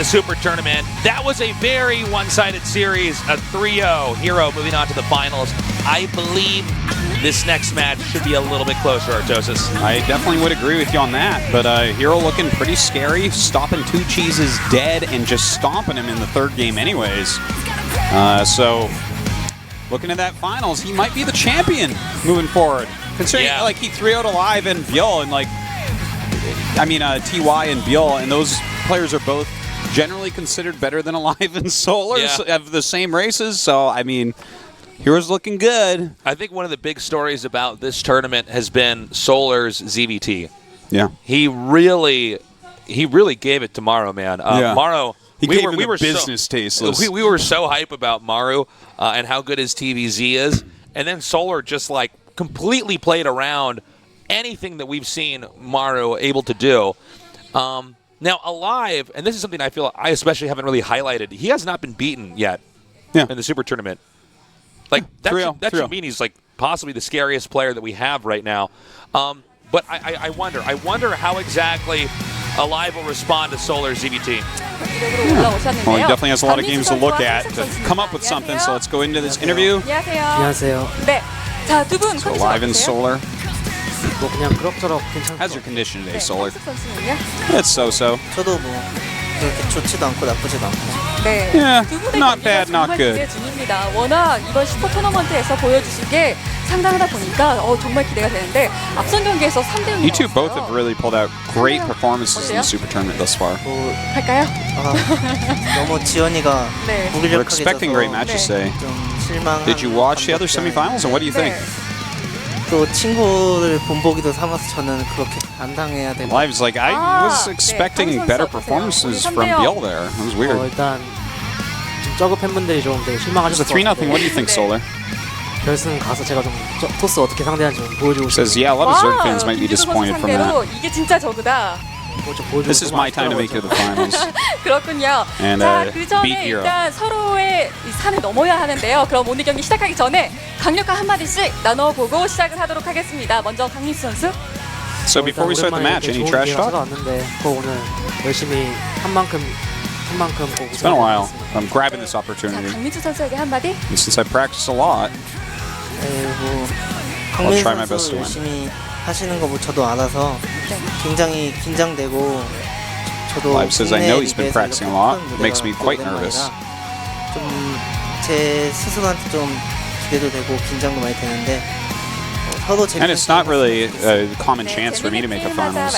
the Super Tournament. That was a very one-sided series, a 3-0. Hero moving on to the finals. I believe this next match should be a little bit closer, Artosis. I definitely would agree with you on that, but Hero looking pretty scary, stopping Two Cheeses dead and just stomping him in the third game anyways. So looking at that finals, he might be the champion moving forward. Considering like he 3-0'd aLive and Bjol, and like TY and Bjol, and those players are both generally considered better than aLive and Solar of the same races. So I mean, Hero's looking good. I think one of the big stories about this tournament has been Solar's ZVT. Yeah, he really gave it to Maru, man. Maru. We were business tasteless. We were so hype about Maru and how good his TVZ is, and then Solar just like completely played around anything that we've seen Maru able to do. Now aLive, and this is something I feel I especially haven't really highlighted. He has not been beaten yet in the Super Tournament. Like that should mean he's like possibly the scariest player that we have right now. But I wonder how exactly aLive will respond to Solar ZVT. Well, he definitely has a lot of games to look at to come up with something. So let's go into this interview. 안녕하세요. So aLive and Solar. How's your condition today, Solar? It's so-so. 저도 뭐 그렇게 좋지도 않고 나쁘지도 않고. 네. Yeah, 두 분의 not 경기가 bad, not 정말 good. 기대 중입니다. 워낙 이번 슈퍼 토너먼트에서 보여주신 게 상당하다 보니까 정말 기대가 되는데 앞선 경기에서 3대0. You two both have really pulled out great performances in the Super Tournament thus far. 뭐 할까요? 너무 지원이가 네. We're expecting great matches today. 좀 실망. Did you watch the other semifinals, and what do you think? 또 친구를 본보기도 삼아서 저는 그렇게 안 당해야 되고. Live's like, I was expecting better performances from Bjol there. It was weird. 일단 좀 저그 팬분들이 좀 되게 실망하셨을 It's a 것 3-0. 같은데 What do you think, Solar? 결승 가서 제가 좀 토스 어떻게 상대하는지 좀 보여주고 Says, 싶어요. yeah, a lot of Zerg fans might be disappointed from that. 이게 진짜 저그다. This is my time to make it to the finals. 그렇군요. And, 자, 그 전에 beat Hero. 일단 서로의 이 산을 넘어야 하는데요. 그럼 오늘 경기 시작하기 전에 강력한 한마디씩 나눠보고 시작을 하도록 하겠습니다. 먼저 강민수 선수. So before we start the match, any trash talk? 왔는데 그 오늘 열심히 한 만큼 보고. It's been a while. I'm grabbing this 자, opportunity. 강민수 선수에게 한마디. And since I practice a lot, 뭐 I'll 강민 try my best 선수 to win. 열심히 하시는 거 뭐 저도 알아서 굉장히 긴장되고 저도 Live says, I know he's been practicing a lot. It makes me quite nervous. 좀 제 스스로한테 좀 기대도 되고 긴장도 많이 되는데 서로 재밌는. And it's not really a common chance for me to make a finals.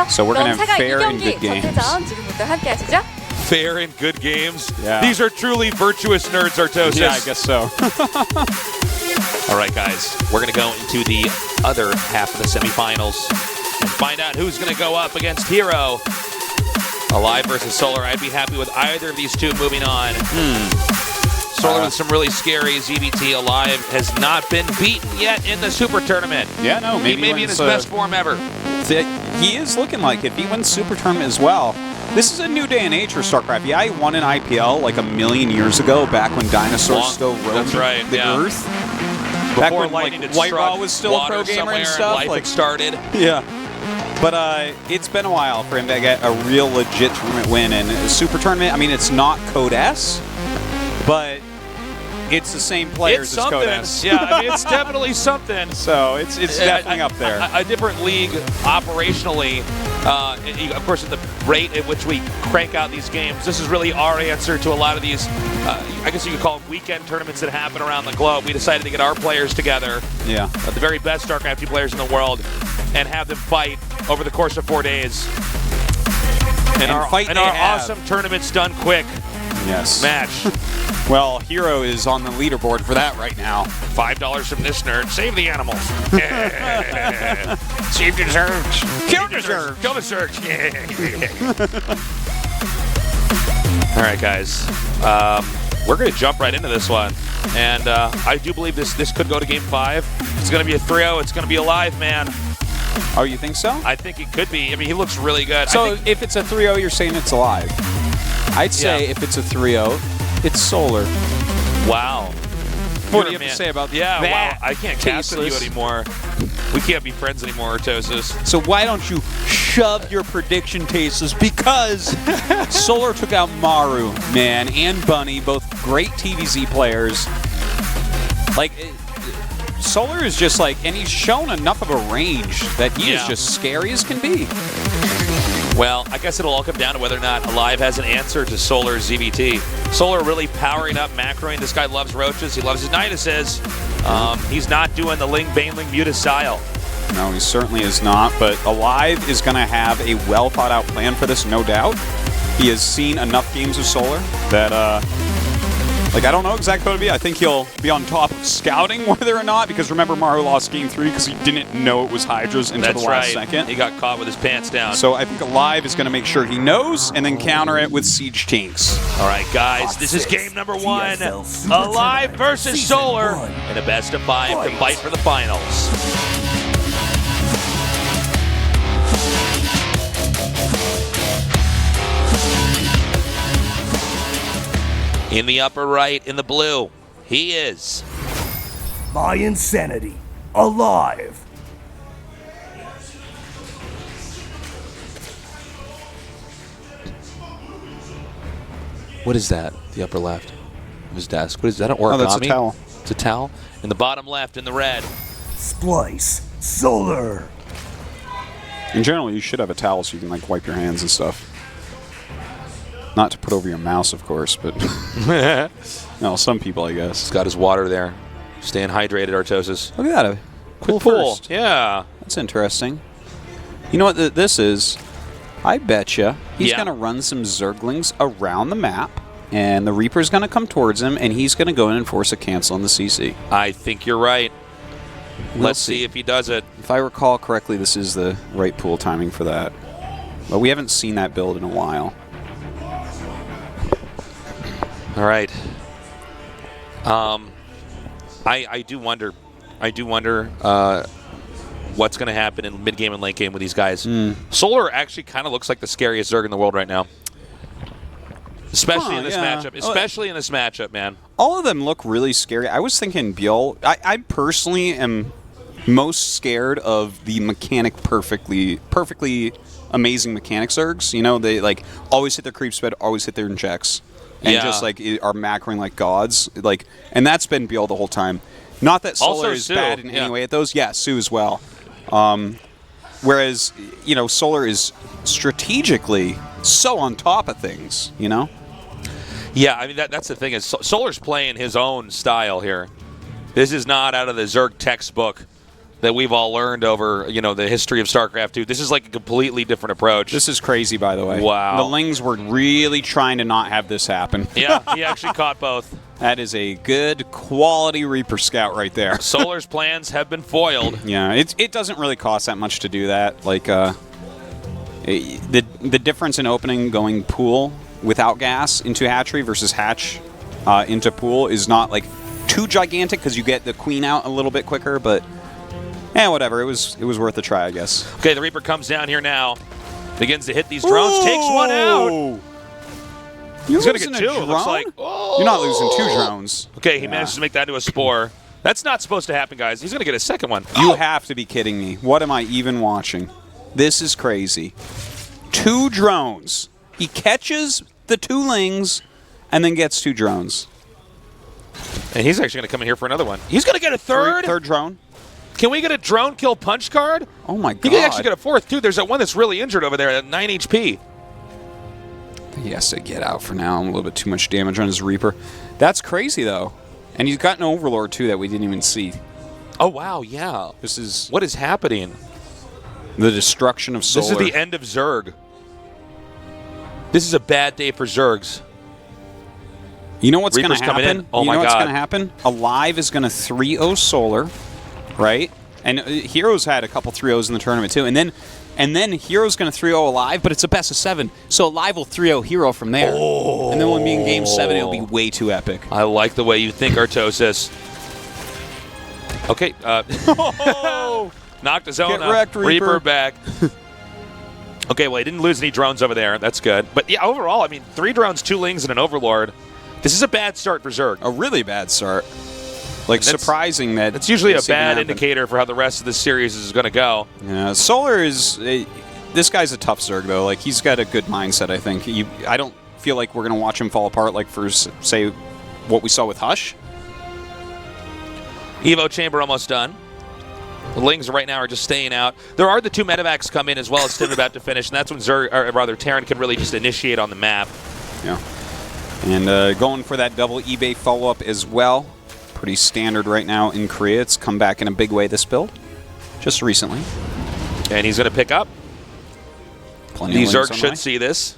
So we're going to have fair and good games. 지금부터 함께 하시죠. Fair and good games. Yeah. These are truly virtuous nerds, Artosis. Yeah, I guess so. All right, guys, we're going to go into the other half of the semifinals and find out who's going to go up against Hero. aLive versus Solar. I'd be happy with either of these two moving on. Solar with some really scary ZVT. aLive has not been beaten yet in the Super Tournament. Yeah, no, maybe he may be in his best form ever. He is looking like if he wins Super Tournament as well. This is a new day and age for StarCraft. Yeah, he won an IPL like a million years ago, back when dinosaurs still roamed the Earth. Back Before when lightning had White struck Raw was still a pro gamer and stuff. Life had started. Yeah. But it's been a while for him to get a real legit tournament win. And a Super Tournament, I mean, it's not Code S, but it's the same players as Code S. Yeah, I mean, it's definitely something. So it's definitely up there. A different league operationally. Of course, at the rate at which we crank out these games, this is really our answer to a lot of these, I guess you could call them weekend tournaments that happen around the globe. We decided to get our players together, the very best StarCraft 2 players in the world, and have them fight over the course of 4 days. And our awesome tournaments done quick. Yes. Match. Well, Hero is on the leaderboard for that right now. $5 from this nerd. Save the animals. Save the Zergs. Kill the Zergs. Kill the Zergs. All right, guys. We're going to jump right into this one. And I do believe this could go to Game 5. It's going to be a 3-0. It's going to be aLive, man. Oh, you think so? I think it could be. I mean, he looks really good. So if it's a 3-0, you're saying it's aLive. I'd say if it's a 3-0, it's Solar. Wow. What do you have to say about yeah, that? wow, I can't cast with you Tasteless? anymore. We can't be friends anymore, Artosis. So why don't you shove your prediction, Tasteless? Because Solar took out Maru, man, and Bunny, both great TVZ players. Like, Solar is just like, and he's shown enough of a range that he is just scary as can be. Well, I guess it'll all come down to whether or not aLive has an answer to Solar's ZVT. Solar really powering up, macroing. This guy loves roaches. He loves his Niduses. He's not doing the Ling, Baneling, Muta style. No, he certainly is not, but aLive is going to have a well-thought-out plan for this, no doubt. He has seen enough games of Solar that, like, I don't know exactly what it'll be. I think he'll be on top of scouting whether or not, because remember, Maru lost Game 3 because he didn't know it was Hydras until the last second. He got caught with his pants down. So I think aLive is going to make sure he knows and then counter it with Siege Tinks. All right, guys, this is game number 1. aLive versus Solar in a best of 5 to fight for the finals. In the upper right, in the blue, he is My Insanity, aLive. What is that? The upper left of his desk. What is that? An origami? Oh, that's a towel. It's a towel. In the bottom left, in the red. Splice, Solar. In general, you should have a towel so you can like wipe your hands and stuff. Not to put over your mouse, of course, but no, some people, I guess. He's got his water there. Staying hydrated, Artosis. Look at that, a cool Pool. first. Yeah. That's interesting. You know what this is? I betcha he's Yeah. going to run some Zerglings around the map, and the Reaper's going to come towards him, and he's going to go in and force a cancel on the CC. I think you're right. We'll Let's see if he does it. If I recall correctly, this is the right pool timing for that. But we haven't seen that build in a while. All right. I do wonder. What's going to happen in mid game and late game with these guys. Solar actually kind of looks like the scariest Zerg in the world right now, especially in this matchup. Especially in this matchup, man. All of them look really scary. I was thinking Bjol. I personally am most scared of the mechanic perfectly amazing mechanic Zergs. You know, they like always hit their creep spread, always hit their injects. And just like are macroing like gods, like, and that's been Bjol the whole time. Not that Solar Also is Sue, bad in any way at those. Yeah, Sue as well. Whereas, you know, Solar is strategically so on top of things. You know. Yeah, I mean that's the thing is Solar's playing his own style here. This is not out of the Zerg textbook that we've all learned over, you know, the history of StarCraft 2. This is like a completely different approach. This is crazy, by the way. Wow. The Lings were really trying to not have this happen. Yeah, he actually caught both. That is a good quality Reaper Scout right there. Solar's plans have been foiled. Yeah, it doesn't really cost that much to do that. Like, the difference in opening going pool without gas into hatchery versus hatch into pool is not like too gigantic because you get the queen out a little bit quicker, but whatever. It was worth a try, I guess. Okay, the Reaper comes down here now. Begins to hit these drones. Takes one out. He's going to get two. It looks like. Oh. You're not losing 2 drones. Okay, he manages to make that into a spore. That's not supposed to happen, guys. He's going to get a second one. You have to be kidding me. What am I even watching? This is crazy. 2 drones. He catches the 2 Lings and then gets 2 drones. And he's actually going to come in here for another one. He's going to get a third. Third drone. Can we get a drone kill punch card? Oh my god. He can actually get a fourth, too. There's that one that's really injured over there at 9 HP. He has to get out for now. A little bit too much damage on his Reaper. That's crazy, though. And he's got an Overlord, too, that we didn't even see. Oh, wow, yeah. This is What is happening? the destruction of Solar. This is the end of Zerg. This is a bad day for Zergs. You know what's going to Reaper's coming happen? in. Oh you my know what's God. going to happen? aLive is going to 3-0 Solar, right? And Heroes had a couple 3-0s in the tournament, too. And then Hero's going to 3-0 aLive, but it's a best of 7. So aLive will 3-0 Hero from there. Oh. And then when we in Game 7, it'll be way too epic. I like the way you think, Artosis. Okay. Knocked his own Get wrecked, Reaper. back. Okay, well, he didn't lose any drones over there. That's good. But, yeah, overall, I mean, 3 drones, 2 Lings, and an Overlord. This is a bad start for Zerg. A really bad start. Like, surprising that it's usually a this even bad happened. indicator for how the rest of the series is going to go. Yeah, Solar is... this guy's a tough Zerg, though. Like, he's got a good mindset, I think. I don't feel like we're going to watch him fall apart like for, say, what we saw with Hush. Evo Chamber almost done. The Lings right now are just staying out. There are the 2 medevacs come in as well as Tim about to finish, and that's when Terran can really just initiate on the map. Yeah. And going for that double eBay follow-up as well. Pretty standard right now in Korea. It's come back in a big way, this build. Just recently. And he's going to pick up. Plenty The of links Zerg on the should way. see this.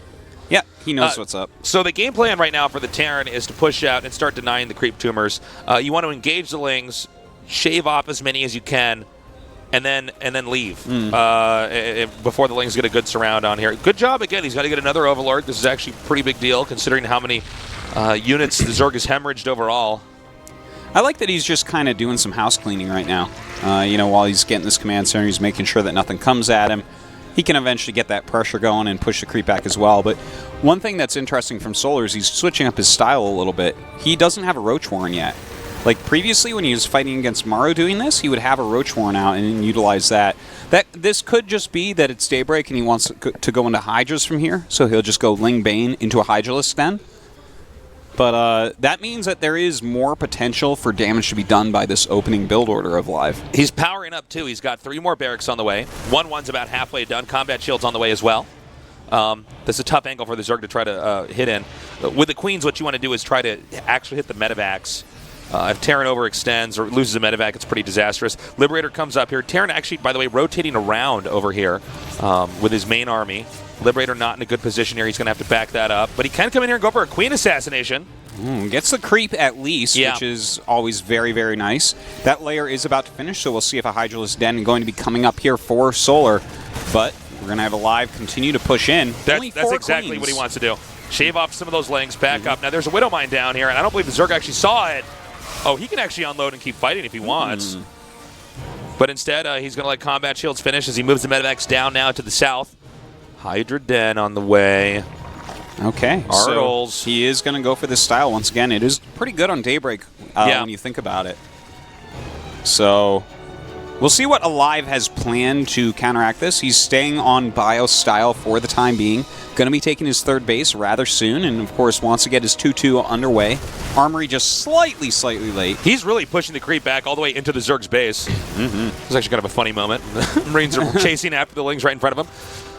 Yeah, he knows what's up. So the game plan right now for the Terran is to push out and start denying the creep tumors. You want to engage the Lings, shave off as many as you can, and then leave before the Lings get a good surround on here. Good job again. He's got to get another Overlord. This is actually a pretty big deal considering how many units the Zerg has hemorrhaged overall. I like that he's just kind of doing some house cleaning right now. While he's getting this command center, he's making sure that nothing comes at him. He can eventually get that pressure going and push the creep back as well. But one thing that's interesting from Solar is he's switching up his style a little bit. He doesn't have a Roach Warren yet. Like previously when he was fighting against Maru doing this, he would have a Roach Warren out and utilize that. This could just be that it's Daybreak and he wants to go into Hydras from here, so he'll just go Ling Bane into a Hydralist then. But that means that there is more potential for damage to be done by this opening build order of Live. He's powering up, too. He's got 3 more barracks on the way. One's about halfway done. Combat Shield's on the way as well. That's a tough angle for the Zerg to try to hit in. With the Queens, what you want to do is try to actually hit the medevacs. If Terran overextends or loses a medevac, it's pretty disastrous. Liberator comes up here. Terran actually, by the way, rotating around over here with his main army. Liberator not in a good position here. He's going to have to back that up. But he can come in here and go for a Queen assassination. Gets the creep at least, Yeah. which is always very, very nice. That layer is about to finish, so we'll see if a Hydralist Den is going to be coming up here for Solar. But we're going to have aLive continue to push in. Only That's 4 exactly queens. what he wants to do. Shave off some of those Lings, back up. Now, there's a Widow Mine down here, and I don't believe the Zerg actually saw it. Oh, he can actually unload and keep fighting if he wants. But instead, he's going to let Combat Shields finish as he moves the medevacs down now to the south. Hydra Den on the way. Okay, Artles. so he is going to go for this style once again. It is pretty good on Daybreak when you think about it. So we'll see what aLive has planned to counteract this. He's staying on Bio style for the time being. Going to be taking his 3rd base rather soon, and of course wants to get his 2-2 underway. Armory just slightly late. He's really pushing the creep back all the way into the Zerg's base. It's actually kind of a funny moment. Marines are chasing after the Lings right in front of him.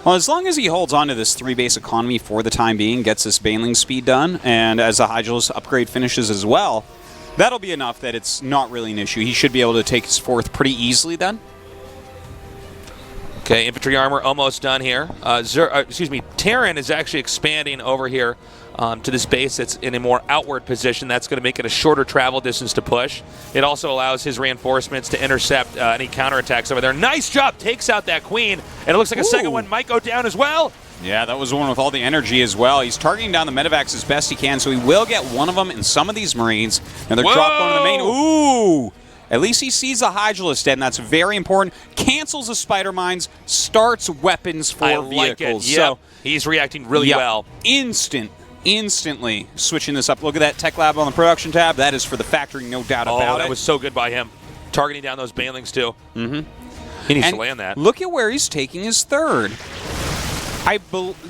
Well, as long as he holds on to this 3-base economy for the time being, gets this Baneling speed done, and as the Hydralist upgrade finishes as well, that'll be enough that it's not really an issue. He should be able to take his 4th pretty easily then. Okay, infantry armor almost done here. Terran is actually expanding over here to this base that's in a more outward position. That's going to make it a shorter travel distance to push. It also allows his reinforcements to intercept any counterattacks over there. Nice job, takes out that Queen, and it looks like a second one might go down as well. Yeah, that was one with all the energy as well. He's targeting down the medevacs as best he can, so he will get one of them in some of these Marines. Another drop going to the main. Ooh! At least he sees a Hydralist Den. That's very important. Cancels the Spider Mines, starts weapons for I like vehicles. it. Yep. So He's reacting really well. Instantly switching this up. Look at that Tech Lab on the production tab. That is for the factory, no doubt about it. That was so good by him. Targeting down those Banelings, too. He needs to land that. Look at where he's taking his 3rd.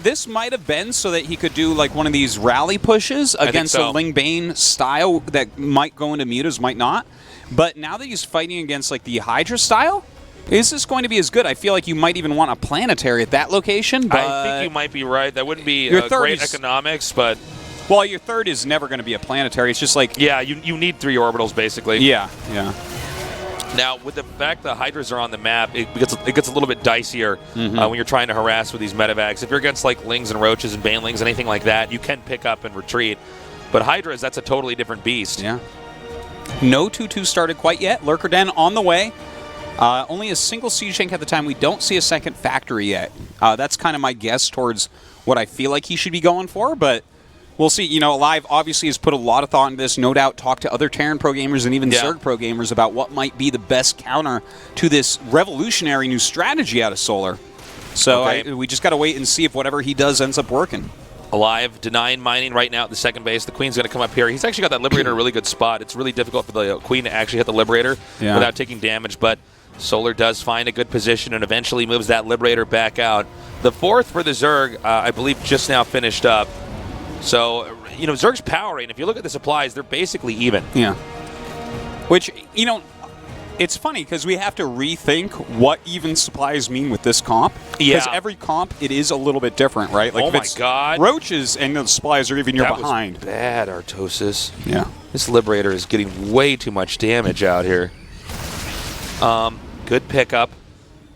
This might have been so that he could do like one of these rally pushes against a Ling Bane style that might go into mutas, might not. But now that he's fighting against like the Hydra style, is this going to be as good? I feel like you might even want a planetary at that location. But I think you might be right. That wouldn't be Your third great is- economics, but well, your 3rd is never going to be a planetary. It's just like yeah, you need 3 orbitals basically. yeah. Now, with the fact the Hydras are on the map, it gets a little bit dicier when you're trying to harass with these medevacs. If you're against like Lings and Roaches and Banelings, anything like that, you can pick up and retreat. But Hydras, that's a totally different beast. Yeah. No 2-2 started quite yet. Lurker Den on the way. Only a single siege tank at the time. We don't see a second factory yet. That's kind of my guess towards what I feel like he should be going for, but we'll see. You know, aLive obviously has put a lot of thought into this. No doubt talked to other Terran pro gamers and even Zerg pro gamers about what might be the best counter to this revolutionary new strategy out of Solar. So Okay. we just got to wait and see if whatever he does ends up working. aLive denying mining right now at the second base. The Queen's going to come up here. He's actually got that Liberator in a really good spot. It's really difficult for the Queen to actually hit the Liberator without taking damage, but Solar does find a good position and eventually moves that Liberator back out. The fourth for the Zerg, I believe, just now finished up. So, you know, Zerg's powering, if you look at the supplies, they're basically even. Yeah. Which, you know, it's funny because we have to rethink what even supplies mean with this comp. Yeah. Because every comp, it is a little bit different, right? Like Oh if my it's God. Roaches and the supplies are even you're That behind. was bad, Artosis. Yeah. This Liberator is getting way too much damage out here. Good pickup.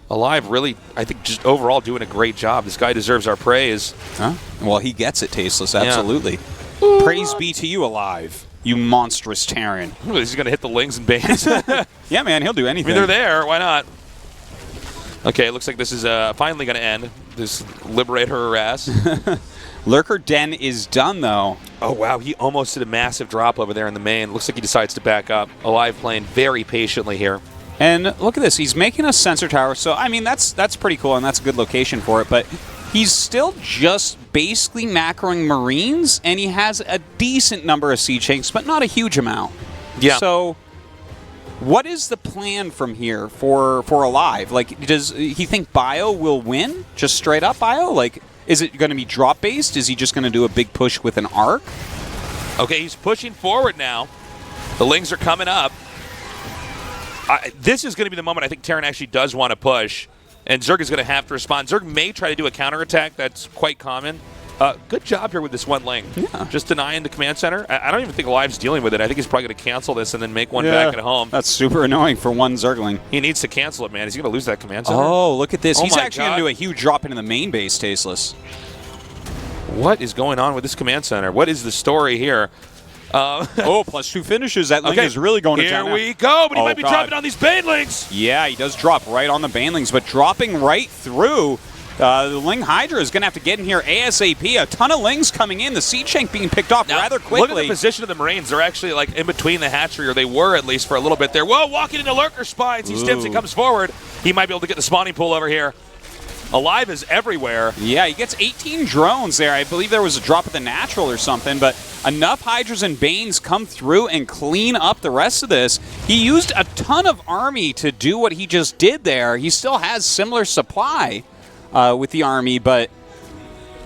aLive really, I think, just overall doing a great job. This guy deserves our praise. Huh? Well, he gets it, Tasteless. Absolutely. Praise be to you, aLive, you monstrous Terran. He's going to hit the Lings and Banes. Yeah, man, he'll do I anything. mean, they're there. Why not? Okay, it looks like this is finally going to end. This Liberator harass. Lurker Den is done, though. Oh, wow. He almost did a massive drop over there in the main. Looks like he decides to back up. aLive playing very patiently here. And look at this. He's making a sensor tower. So, I mean, that's pretty cool, and that's a good location for it. But he's still just basically macroing Marines, and he has a decent number of siege tanks, but not a huge amount. Yeah. So, what is the plan from here for aLive? Like, does he think Bio will win? Just straight up Bio? Like, is it going to be drop-based? Is he just going to do a big push with an arc? Okay, he's pushing forward now. The Lings are coming up. This is going to be the moment I think Terran actually does want to push, and Zerg is going to have to respond. Zerg may try to do a counterattack. That's quite common. Good job here with this one Ling. Yeah. Just denying the command center. I don't even think aLive's dealing with it. I think he's probably going to cancel this and then make one back at home. That's super annoying for one Zergling. He needs to cancel it, man. He's going to lose that command center. Oh, look at this. Oh He's my actually going God. to do a huge drop into the main base, Tasteless. What is going on with this command center? What is the story here? Oh, +2 finishes. That Ling is really going to town. Here we go, but he Oh, might be God. dropping on these Banelings. Yeah, he does drop right on the Banelings, but dropping right through. The Ling Hydra is going to have to get in here ASAP. A ton of Lings coming in. The Siege Tank being picked off rather quickly. Look at the position of the Marines. They're actually like in between the hatchery, or they were at least for a little bit there. Whoa, walking into Lurker spines. He steps and comes forward. He might be able to get the spawning pool over here. aLive is everywhere. Yeah, he gets 18 drones there. I believe there was a drop at the natural or something, but enough Hydras and Banes come through and clean up the rest of this. He used a ton of army to do what he just did there. He still has similar supply with the army, but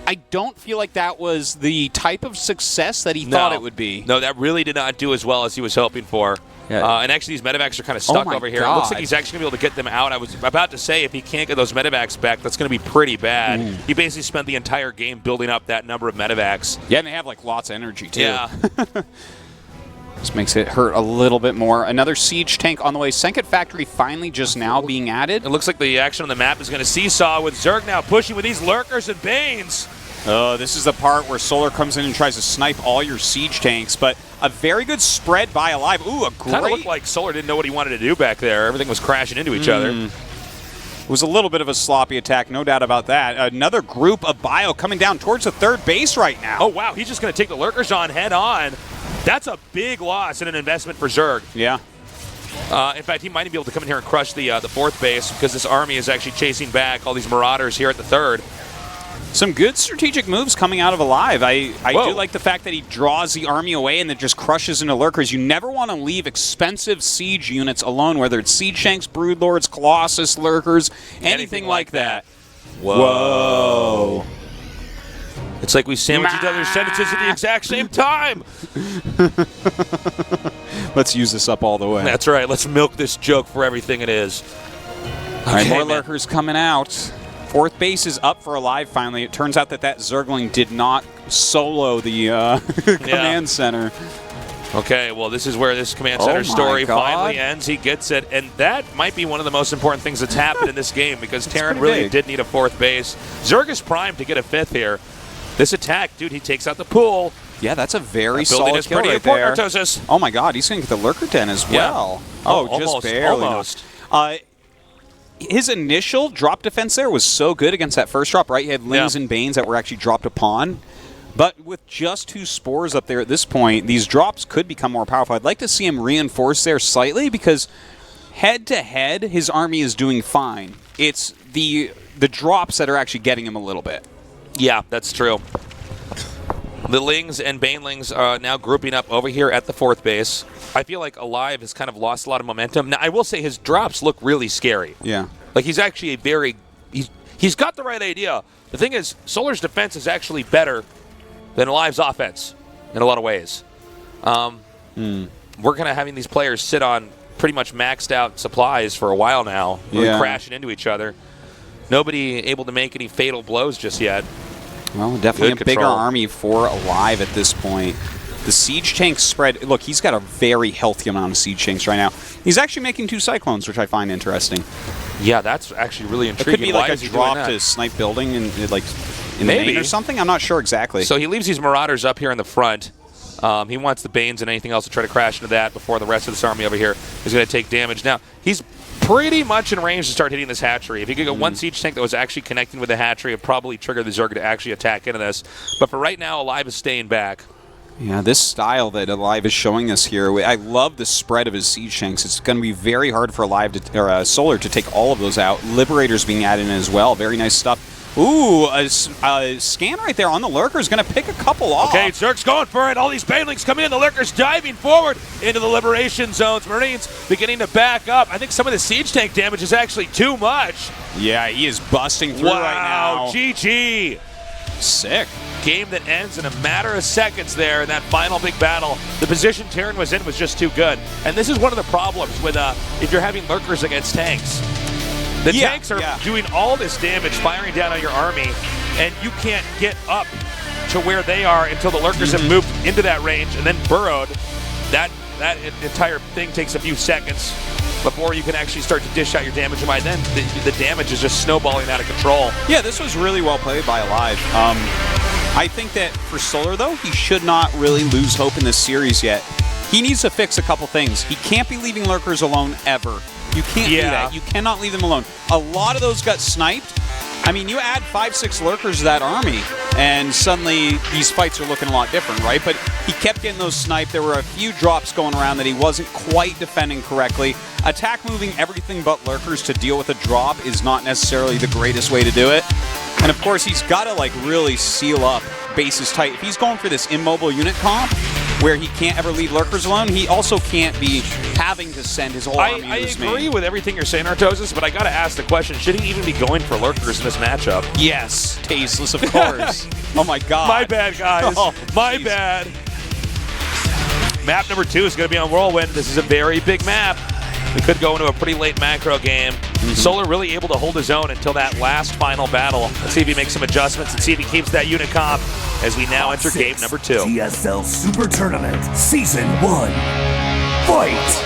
I don't feel like that was the type of success that he thought it would be. No, that really did not do as well as he was hoping for. Yeah. And actually, these medevacs are kind of stuck my over here. God. It looks like he's actually going to be able to get them out. I was about to say, if he can't get those medevacs back, that's going to be pretty bad. He basically spent the entire game building up that number of medevacs. Yeah, and they have like lots of energy too. Yeah. This makes it hurt a little bit more. Another siege tank on the way. Senkit Factory finally just now being added. It looks like the action on the map is going to seesaw with Zerg now pushing with these Lurkers and Banes. Oh, this is the part where Solar comes in and tries to snipe all your siege tanks, but a very good spread by aLive. Ooh, a great... Kind of looked like Solar didn't know what he wanted to do back there. Everything was crashing into each other. It was a little bit of a sloppy attack, no doubt about that. Another group of Bio coming down towards the third base right now. Oh, wow. He's just going to take the Lurkers on head on. That's a big loss and an investment for Zerg. Yeah. In fact, he might even be able to come in here and crush the fourth base because this army is actually chasing back all these Marauders here at the third. Some good strategic moves coming out of aLive. I Whoa. do like the fact that he draws the army away and then just crushes into Lurkers. You never want to leave expensive siege units alone, whether it's Siege Tanks, Broodlords, Colossus, Lurkers, anything like that. Whoa. It's like we sandwich each other's sentences at the exact same time. Let's use this up all the way. That's right. Let's milk this joke for everything it is. All right, more man. Lurkers coming out. Fourth base is up for aLive finally. It turns out that Zergling did not solo the command center. Okay, well, this is where this command Oh center my story God. finally ends. He gets it, and that might be one of the most important things that's happened in this game because Terran pretty really big. did need a fourth base. Zerg is primed to get a fifth here. This attack, dude, he takes out the pool. Yeah, that's a very That building solid is kill pretty right there. important, Artosis. Oh my God, he's going to get the Lurker Den as Yeah. well. Oh, just Almost, barely. almost. His initial drop defense there was so good against that first drop, right? He had Lings Yeah. and Banes that were actually dropped upon. But with just 2 spores up there at this point, these drops could become more powerful. I'd like to see him reinforce there slightly because head-to-head, his army is doing fine. It's the drops that are actually getting him a little bit. Yeah, that's true. The Lings and Banelings are now grouping up over here at the 4th base. I feel like aLive has kind of lost a lot of momentum. Now, I will say his drops look really scary. Yeah. Like, he's actually a very... He's got the right idea. The thing is, Solar's defense is actually better than aLive's offense in a lot of ways. We're kind of having these players sit on pretty much maxed out supplies for a while now, really crashing into each other. Nobody able to make any fatal blows just yet. Well, definitely Good a bigger control. army for aLive at this point. The siege tank spread. Look, he's got a very healthy amount of siege tanks right now. He's actually making 2 cyclones, which I find interesting. Yeah, that's actually really It intriguing. could be Why like a is he doing drop that? to snipe building and like in Maybe. the main or something. I'm not sure exactly. So he leaves these Marauders up here in the front. He wants the Banes and anything else to try to crash into that before the rest of this army over here is going to take damage. Now, he's pretty much in range to start hitting this hatchery. If he could get one siege tank that was actually connecting with the hatchery, it would probably trigger the Zerg to actually attack into this. But for right now, aLive is staying back. Yeah, this style that aLive is showing us here, I love the spread of his siege tanks. It's going to be very hard for aLive to, or Solar to take all of those out. Liberators being added in as well. Very nice stuff. Ooh, a scan right there on the Lurker is going to pick a couple off. Okay, Zerg's going for it. All these Banelings come in. The Lurker's diving forward into the Liberation zones. Marines beginning to back up. I think some of the siege tank damage is actually too much. Yeah, he is busting through right Wow, now. GG. Sick. Game that ends in a matter of seconds there in that final big battle. The position Terran was in was just too good. And this is one of the problems with if you're having Lurkers against tanks. The tanks are doing all this damage, firing down on your army, and you can't get up to where they are until the Lurkers have moved into that range and then burrowed. That entire thing takes a few seconds before you can actually start to dish out your damage. And by then, the damage is just snowballing out of control. Yeah, this was really well played by aLive. I think that for Solar, though, he should not really lose hope in this series yet. He needs to fix a couple things. He can't be leaving Lurkers alone ever. You can't do that. You cannot leave them alone. A lot of those got sniped. I mean, you add 5-6 Lurkers to that army, and suddenly these fights are looking a lot different, right? But he kept getting those sniped. There were a few drops going around that he wasn't quite defending correctly. Attack moving everything but Lurkers to deal with a drop is not necessarily the greatest way to do it. And of course, he's got to like really seal up bases tight. If he's going for this immobile unit comp, where he can't ever leave Lurkers alone, he also can't be having to send his whole army I to his agree main. with everything you're saying, Artosis, but I got to ask the question, should he even be going for Lurkers in this matchup? Yes, tasteless, of course. Oh my god. My bad, guys. Oh, My jeez. bad. Map number 2 is going to be on Whirlwind. This is a very big map. We could go into a pretty late macro game. Solar really able to hold his own until that last final battle. Let's see if he makes some adjustments and see if he keeps that unit comp as we now enter game number 2. GSL Super Tournament Season 1. Fight!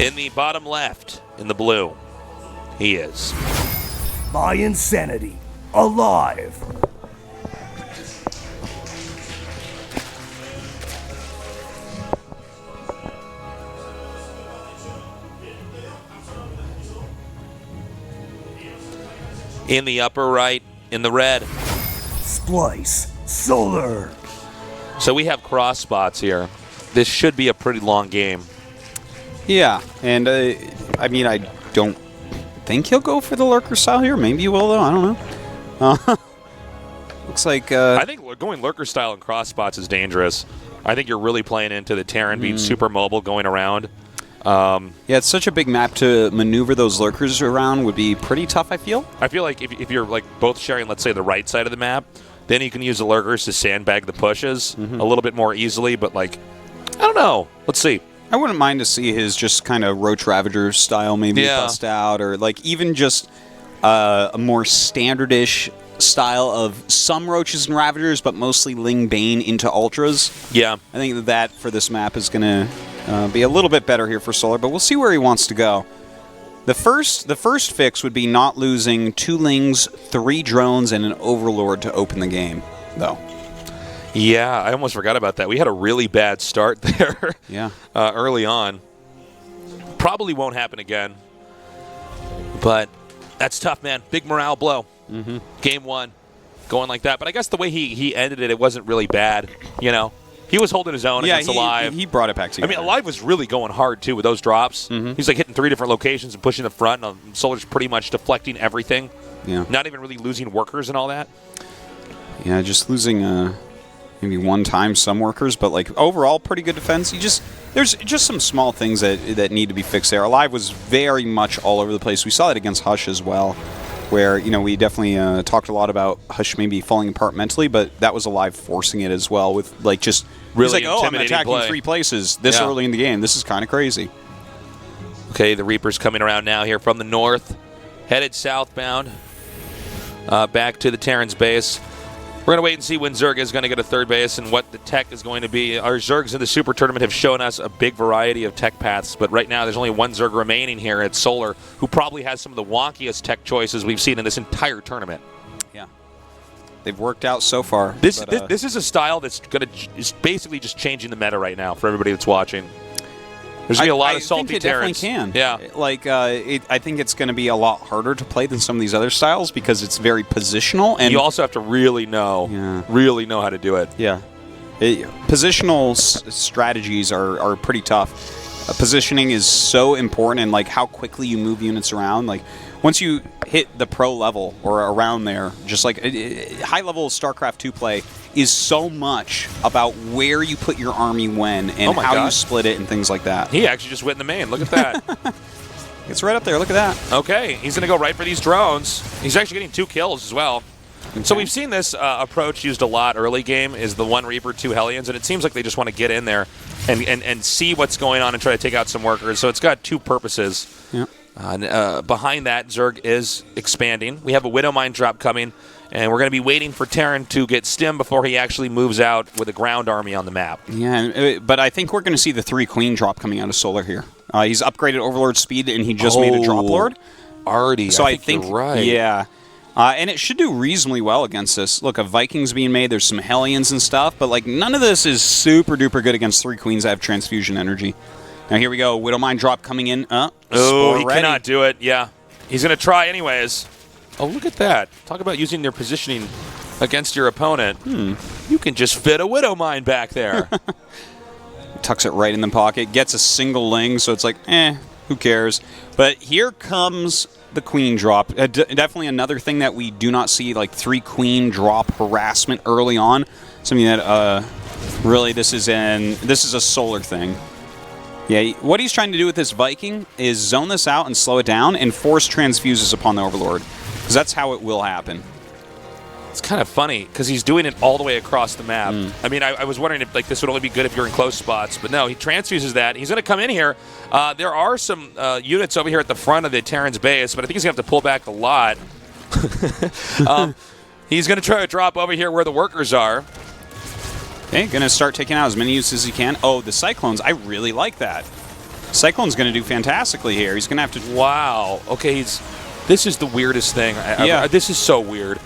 In the bottom left, in the blue, he is. My Insanity. aLive. In the upper right, in the red. Splice. Solar. So we have cross spots here. This should be a pretty long game. Yeah, and I mean, I don't think he'll go for the Lurker style here. Maybe he will, though. I don't know. Looks like... I think going Lurker style in cross spots is dangerous. I think you're really playing into the Terran being super mobile going around. yeah, it's such a big map to maneuver those Lurkers around would be pretty tough, I feel. I feel like if you're like both sharing, let's say, the right side of the map, then you can use the Lurkers to sandbag the pushes a little bit more easily. But like, I don't know. Let's see. I wouldn't mind to see his just kind of Roach Ravager style maybe bust out, or like even just a more standardish style of some Roaches and Ravagers, but mostly Ling Bane into Ultras. Yeah. I think that for this map is going to be a little bit better here for Solar, but we'll see where he wants to go. The first fix would be not losing 2 Lings, 3 drones, and an Overlord to open the game, though. Yeah, I almost forgot about that. We had a really bad start there. Yeah. Early on. Probably won't happen again. But that's tough, man. Big morale blow. Game 1, going like that. But I guess the way he ended it, it wasn't really bad. You know, He was holding his own against aLive. He brought it back together. I mean, aLive was really going hard, too, with those drops. He's like hitting 3 different locations and pushing the front. Solar's pretty much deflecting everything. Yeah. Not even really losing workers and all that. Yeah, just losing maybe one time some workers, but like overall pretty good defense. There's just some small things that need to be fixed there. aLive was very much all over the place. We saw that against Hush as well, where we definitely talked a lot about Hush maybe falling apart mentally, but that was aLive forcing it as well with like just really like, I'm intimidating attacking play. 3 places this early in the game. This is kind of crazy. Okay, the Reaper's coming around now here from the north, headed southbound, back to the Terran's base. We're going to wait and see when Zerg is going to get a third base and what the tech is going to be. Our Zergs in the Super Tournament have shown us a big variety of tech paths, but right now there's only one Zerg remaining here at Solar, who probably has some of the wonkiest tech choices we've seen in this entire tournament. Yeah. They've worked out so far. This is a style that's is basically just changing the meta right now for everybody that's watching. There's going to be a lot of salty Terrans. I think it definitely can. Yeah. Like, I think it's going to be a lot harder to play than some of these other styles because it's very positional. And you also have to really know how to do it. Yeah. Positional strategies are pretty tough. Positioning is so important, and like how quickly you move units around. Like once you hit the pro level or around there, just like high level StarCraft 2 play is so much about where you put your army when and how you split it and things like that. He actually just went in the main. Look at that. It's right up there. Look at that. Okay, he's going to go right for these drones. He's actually getting 2 kills as well. Okay. So we've seen this approach used a lot early game, is the 1 Reaper, 2 Hellions, and it seems like they just want to get in there and see what's going on and try to take out some workers. So it's got 2 purposes. Yeah. Behind that, Zerg is expanding. We have a Widow Mine drop coming, and we're going to be waiting for Terran to get stim before he actually moves out with a ground army on the map. Yeah, but I think we're going to see the 3 Queen drop coming out of Solar here. He's upgraded Overlord speed, and he just made a Drop Lord. Already, so I think you're right. Yeah. And it should do reasonably well against this. Look, a Viking's being made. There's some Hellions and stuff, but like none of this is super duper good against 3 Queens that have transfusion energy. Now here we go. Widow Mine drop coming in. He cannot do it. Yeah. He's going to try anyways. Oh, look at that. Talk about using their positioning against your opponent. You can just fit a Widow Mine back there. Tucks it right in the pocket. Gets a single ling, so it's like, who cares? But here comes the Queen drop. Definitely another thing that we do not see, like 3 Queen drop harassment early on. Something that really this is a Solar thing. Yeah, what he's trying to do with this Viking is zone this out and slow it down and force transfuses upon the Overlord. Because that's how it will happen. It's kind of funny because he's doing it all the way across the map. I mean, I was wondering if like this would only be good if you're in close spots, but no, he transfuses that. He's going to come in here. There are some units over here at the front of the Terran's base, but I think he's going to have to pull back a lot. He's going to try to drop over here where the workers are. Okay, going to start taking out as many units as he can. Oh, the Cyclones. I really like that. Cyclone's going to do fantastically here. He's going to have to... Wow. Okay, this is the weirdest thing. This is so weird.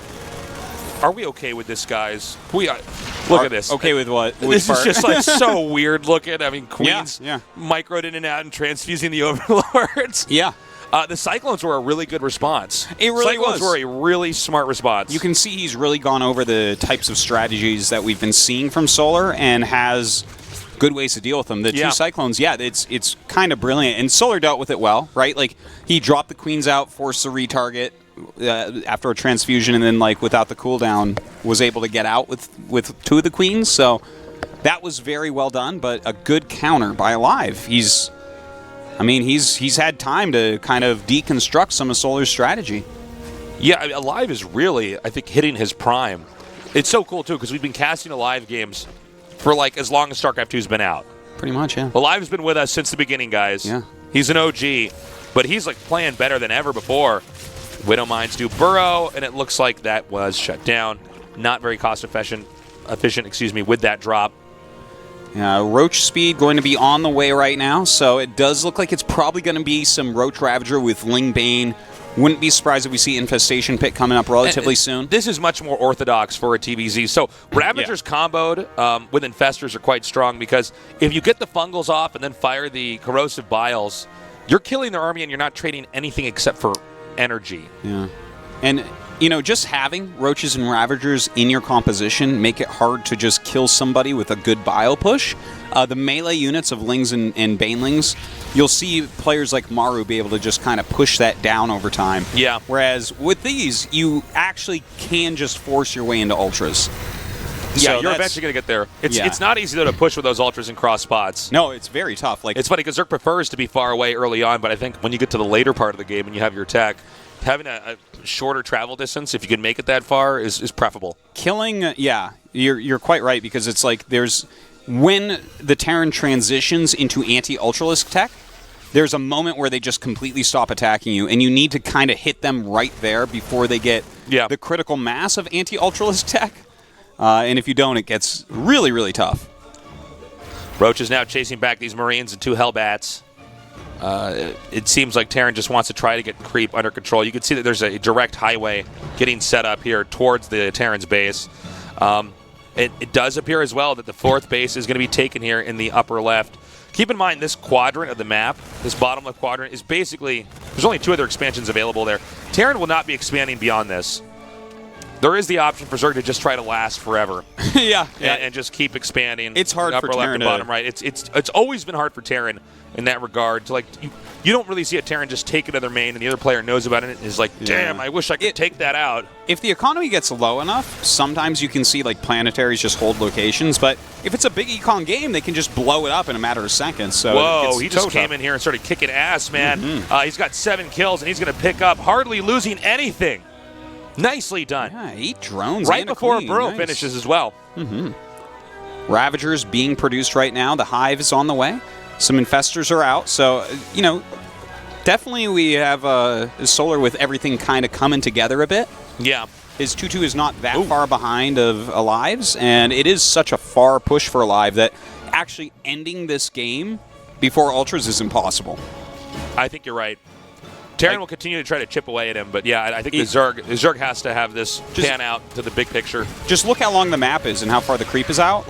Are we okay with this, guys? Look at this. Okay with what? This is just like so weird looking. I mean, Queens yeah. microed in and out and transfusing the Overlords. Yeah. The Cyclones were a really good response. It really Cyclones was. were a really smart response. You can see he's really gone over the types of strategies that we've been seeing from Solar and has good ways to deal with them. The 2 Cyclones, it's kind of brilliant. And Solar dealt with it well, right? Like, he dropped the Queens out, forced the retarget after a transfusion, and then, like, without the cooldown, was able to get out with 2 of the Queens. So that was very well done, but a good counter by aLive. He's had time to kind of deconstruct some of Solar's strategy. Yeah, aLive is really, I think, hitting his prime. It's so cool, too, because we've been casting aLive games for, like, as long as StarCraft 2's been out. Pretty much, yeah. aLive's been with us since the beginning, guys. Yeah. He's an OG, but he's, like, playing better than ever before. Widow Mines do burrow, and it looks like that was shut down. Not very cost-efficient, with that drop. Roach speed going to be on the way right now, so it does look like it's probably going to be some Roach Ravager with Ling Bane. Wouldn't be surprised if we see Infestation Pit coming up relatively soon. This is much more orthodox for a TVZ. So Ravagers comboed with Infestors are quite strong because if you get the Fungals off and then fire the Corrosive Biles, you're killing their army and you're not trading anything except for energy. Yeah. And just having Roaches and Ravagers in your composition make it hard to just kill somebody with a good bio push. The melee units of Lings and Banelings, you'll see players like Maru be able to just kind of push that down over time. Yeah. Whereas with these, you actually can just force your way into Ultras. Yeah, So you're eventually going to get there. It's Yeah. it's not easy, though, to push with those Ultras and cross spots. No, it's very tough. Like It's funny because Zerg prefers to be far away early on, but I think when you get to the later part of the game and you have your tech, having a shorter travel distance, if you can make it that far, is preferable. killing, you're quite right, because it's like when the Terran transitions into anti-Ultralisk tech, there's a moment where they just completely stop attacking you, and you need to kind of hit them right there before they get the critical mass of anti-Ultralisk tech. And if you don't, it gets really, really tough. Roach is now chasing back these Marines and 2 Hellbats. It seems like Terran just wants to try to get creep under control. You can see that there's a direct highway getting set up here towards the Terran's base. It does appear as well that the 4th base is going to be taken here in the upper left. Keep in mind this quadrant of the map, this bottom left quadrant, is basically, there's only 2 other expansions available there. Terran will not be expanding beyond this. There is the option for Zerg to just try to last forever. And just keep expanding. It's hard upper for left Terran and bottom right. It's always been hard for Terran in that regard. To you don't really see a Terran just take another main and the other player knows about it and is like, damn, I wish I could take that out. If the economy gets low enough, sometimes you can see like planetaries just hold locations, but if it's a big econ game, they can just blow it up in a matter of seconds. So whoa, he just came in here and started kicking ass, man. He's got 7 kills and he's going to pick up, hardly losing anything. Nicely done. Yeah, 8 drones. Right and a before queen. Burrow Nice. finishes as well. Ravagers being produced right now. The Hive is on the way. Some Infestors are out. So, definitely we have Solar with everything kind of coming together a bit. Yeah. His 2-2 is not that far behind of aLive's, and it is such a far push for aLive that actually ending this game before Ultras is impossible. I think you're right. Terran will continue to try to chip away at him, but yeah, I think the Zerg has to have this pan out to the big picture. Just look how long the map is and how far the creep is out.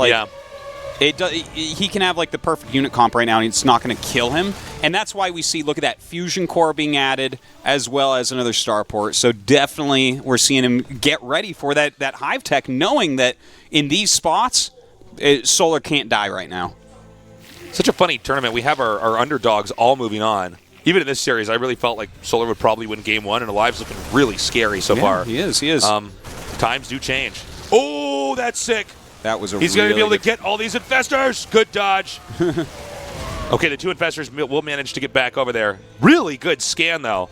He can have like the perfect unit comp right now, and it's not going to kill him. And that's why we see, look at that fusion core being added, as well as another starport. So definitely, we're seeing him get ready for that Hive tech, knowing that in these spots, Solar can't die right now. Such a funny tournament. We have our underdogs all moving on. Even in this series, I really felt like Solar would probably win game 1, and aLive's looking really scary so far. He is. Times do change. Oh, that's sick. That was He's going to be able to get all these Infestors. Good dodge. Okay, the 2 Infestors will manage to get back over there. Really good scan, though.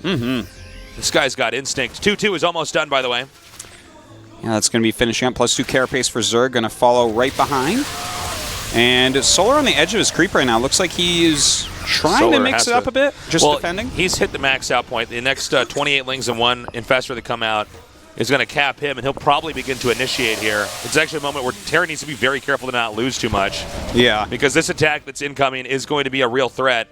This guy's got instinct. 2-2 is almost done, by the way. Yeah, that's going to be finishing up. +2 carapace for Zerg, going to follow right behind. And Solar on the edge of his creep right now. Looks like he's trying to mix it up a bit, just defending. He's hit the max out point. The next 28 Lings and 1 Infestor that come out is going to cap him, and he'll probably begin to initiate here. It's actually a moment where Terran needs to be very careful to not lose too much. Yeah. Because this attack that's incoming is going to be a real threat.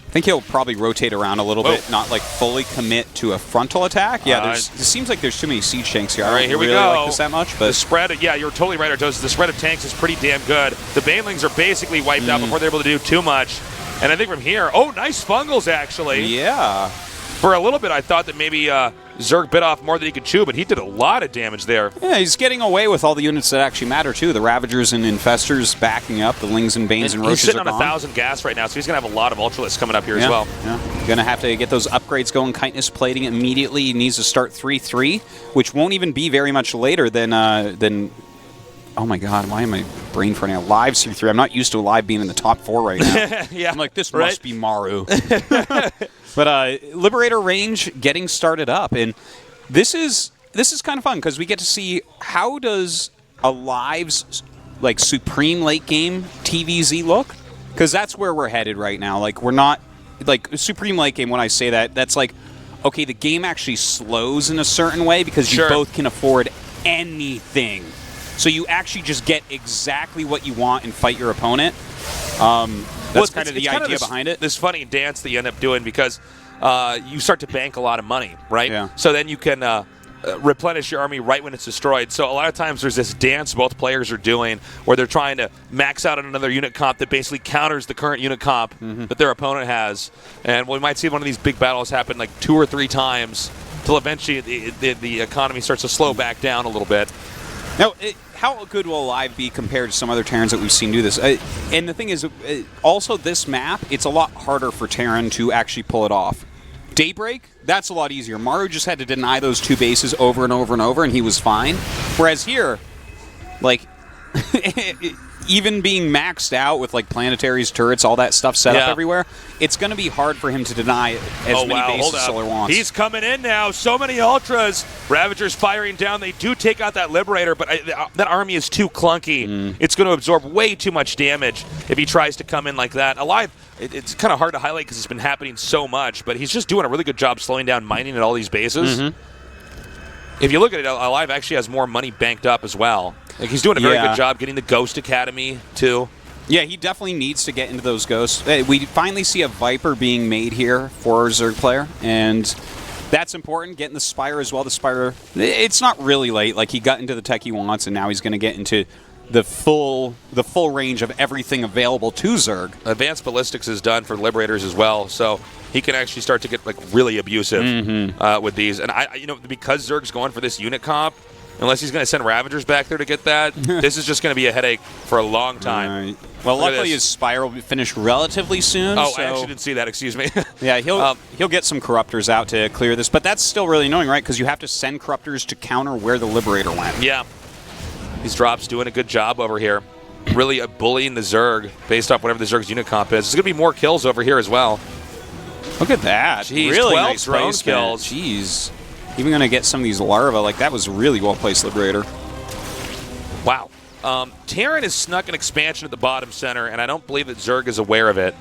I think he'll probably rotate around a little bit, not like fully commit to a frontal attack. Yeah, it seems like there's too many siege tanks here. All right, here we really go. like this that much, but the spread, you're totally right, Artos. The spread of tanks is pretty damn good. The Banelings are basically wiped out before they're able to do too much. And I think from here, nice fungals, actually. Yeah. For a little bit, I thought that maybe Zerg bit off more than he could chew, but he did a lot of damage there. Yeah, he's getting away with all the units that actually matter, too. The Ravagers and Infestors backing up. The Lings and Banes and Roaches he's sitting are on gone. 1,000 gas right now, so he's going to have a lot of Ultralists coming up here as well. Yeah, going to have to get those upgrades going. Chitinous plating immediately. He needs to start 3-3, which won't even be very much later than oh my God, why am I brain farting? aLive's 3-3. I'm not used to aLive being in the top 4 right now. Yeah, I'm like, this must be Maru. But Liberator range getting started up, and this is kind of fun because we get to see how does aLive's like supreme late game TVZ look, because that's where we're headed right now. Like, we're not like supreme late game. When I say that, that's like, okay, the game actually slows in a certain way because you both can afford anything. So you actually just get exactly what you want and fight your opponent. That's kind of the idea behind it. This funny dance that you end up doing because you start to bank a lot of money, right? Yeah. So then you can replenish your army right when it's destroyed. So a lot of times there's this dance both players are doing where they're trying to max out on another unit comp that basically counters the current unit comp that their opponent has. And we might see one of these big battles happen like 2 or 3 times till eventually the economy starts to slow back down a little bit. Now, how good will aLive be compared to some other Terrans that we've seen do this? And the thing is, also this map, it's a lot harder for Terran to actually pull it off. Daybreak, that's a lot easier. Maru just had to deny those 2 bases over and over and over, and he was fine. Whereas here, like, even being maxed out with like planetaries, turrets, all that stuff set up everywhere, it's going to be hard for him to deny as many bases as Solar wants. He's coming in now. So many Ultras. Ravagers firing down. They do take out that Liberator, but that army is too clunky. It's going to absorb way too much damage if he tries to come in like that. aLive, it's kind of hard to highlight because it's been happening so much, but he's just doing a really good job slowing down mining at all these bases. If you look at it, aLive actually has more money banked up as well. Like, he's doing a very good job getting the Ghost Academy, too. Yeah, he definitely needs to get into those ghosts. We finally see a Viper being made here for our Zerg player, and that's important, getting the Spire as well. The Spire, it's not really late. Like, he got into the tech he wants, and now he's going to get into the full range of everything available to Zerg. Advanced Ballistics is done for Liberators as well, so he can actually start to get like really abusive with these. And because Zerg's going for this unit comp, unless he's going to send Ravagers back there to get that, this is just going to be a headache for a long time. Well, luckily his Spire will be finished relatively soon. Oh, so I actually didn't see that. Excuse me. Yeah, he'll get some Corruptors out to clear this, but that's still really annoying, right? Because you have to send Corruptors to counter where the Liberator went. Yeah. These drops doing a good job over here. Really bullying the Zerg based off whatever the Zerg's unit comp is. There's going to be more kills over here as well. Look at that. Jeez, really 12 nice drone placement. kills. Jeez. Even going to get some of these larvae. Like, that was really well-placed Liberator. Wow. Terran has snuck an expansion at the bottom center, and I don't believe that Zerg is aware of it.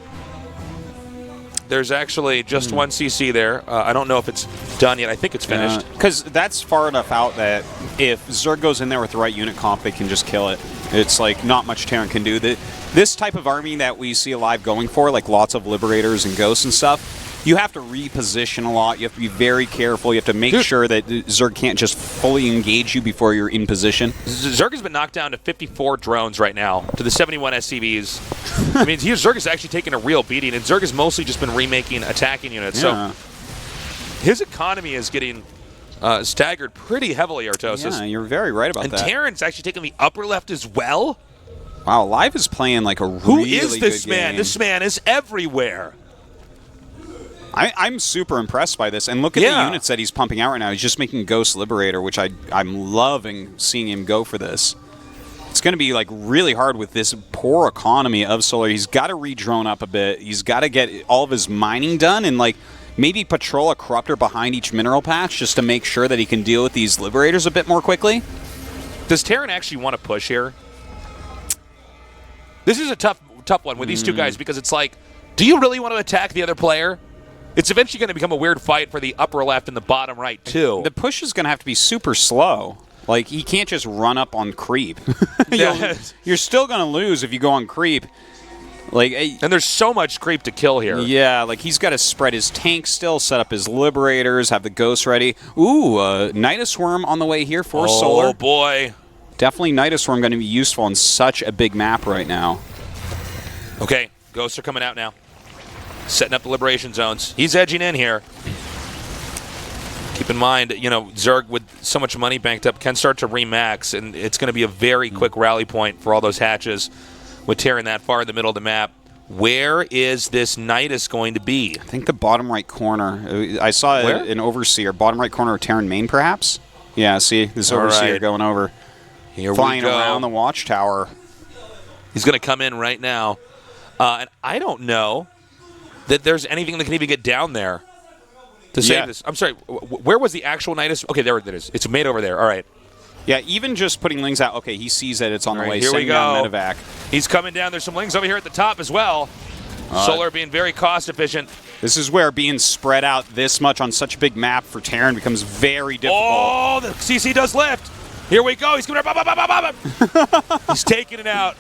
There's actually just one CC there. I don't know if it's done yet. I think it's finished. Because that's far enough out that if Zerg goes in there with the right unit comp, they can just kill it. It's like not much Terran can do. This type of army that we see aLive going for, like lots of Liberators and Ghosts and stuff, you have to reposition a lot. You have to be very careful. You have to make sure that Zerg can't just fully engage you before you're in position. Zerg has been knocked down to 54 drones right now to the 71 SCVs. I mean, Zerg is actually taking a real beating, and Zerg has mostly just been remaking attacking units. Yeah. So his economy is getting staggered pretty heavily, Artosis. Yeah, you're very right about that. And Terran's actually taking the upper left as well. Wow, aLive is playing like a really Who is this good man? game. This man is everywhere. I'm super impressed by this. And look at the units that he's pumping out right now. He's just making Ghost Liberator, which I'm loving seeing him go for this. It's going to be like really hard with this poor economy of Solar. He's got to re-drone up a bit. He's got to get all of his mining done and like maybe patrol a Corruptor behind each mineral patch just to make sure that he can deal with these Liberators a bit more quickly. Does Terran actually want to push here? This is a tough one with these two guys because it's like, do you really want to attack the other player? It's eventually going to become a weird fight for the upper left and the bottom right, too. The push is going to have to be super slow. Like, he can't just run up on creep. You're still going to lose if you go on creep. Like, and there's so much creep to kill here. Yeah, like, he's got to spread his tank still, set up his Liberators, have the Ghosts ready. Ooh, Nidus Worm on the way here for Solar. Oh, boy. Definitely Nidus Worm going to be useful on such a big map right now. Okay, Ghosts are coming out now. Setting up the liberation zones. He's edging in here. Keep in mind, Zerg with so much money banked up can start to remax, and it's going to be a very quick rally point for all those hatches with Terran that far in the middle of the map. Where is this Nidus going to be? I think the bottom right corner. I saw an Overseer. Bottom right corner of Terran main, perhaps? Yeah, see? This Overseer going over. Here flying we go. around the watchtower. He's going to come in right now. And I don't know that there's anything that can even get down there to save this. I'm sorry, where was the actual Nidus? Okay, there it is. It's made over there. All right. Yeah, even just putting Lings out. Okay, he sees that it's on the way. Here we go. Medevac. He's coming down. There's some Lings over here at the top as well. Solar being very cost efficient. This is where being spread out this much on such a big map for Terran becomes very difficult. Oh, the CC does lift. Here we go. He's coming up. He's taking it out.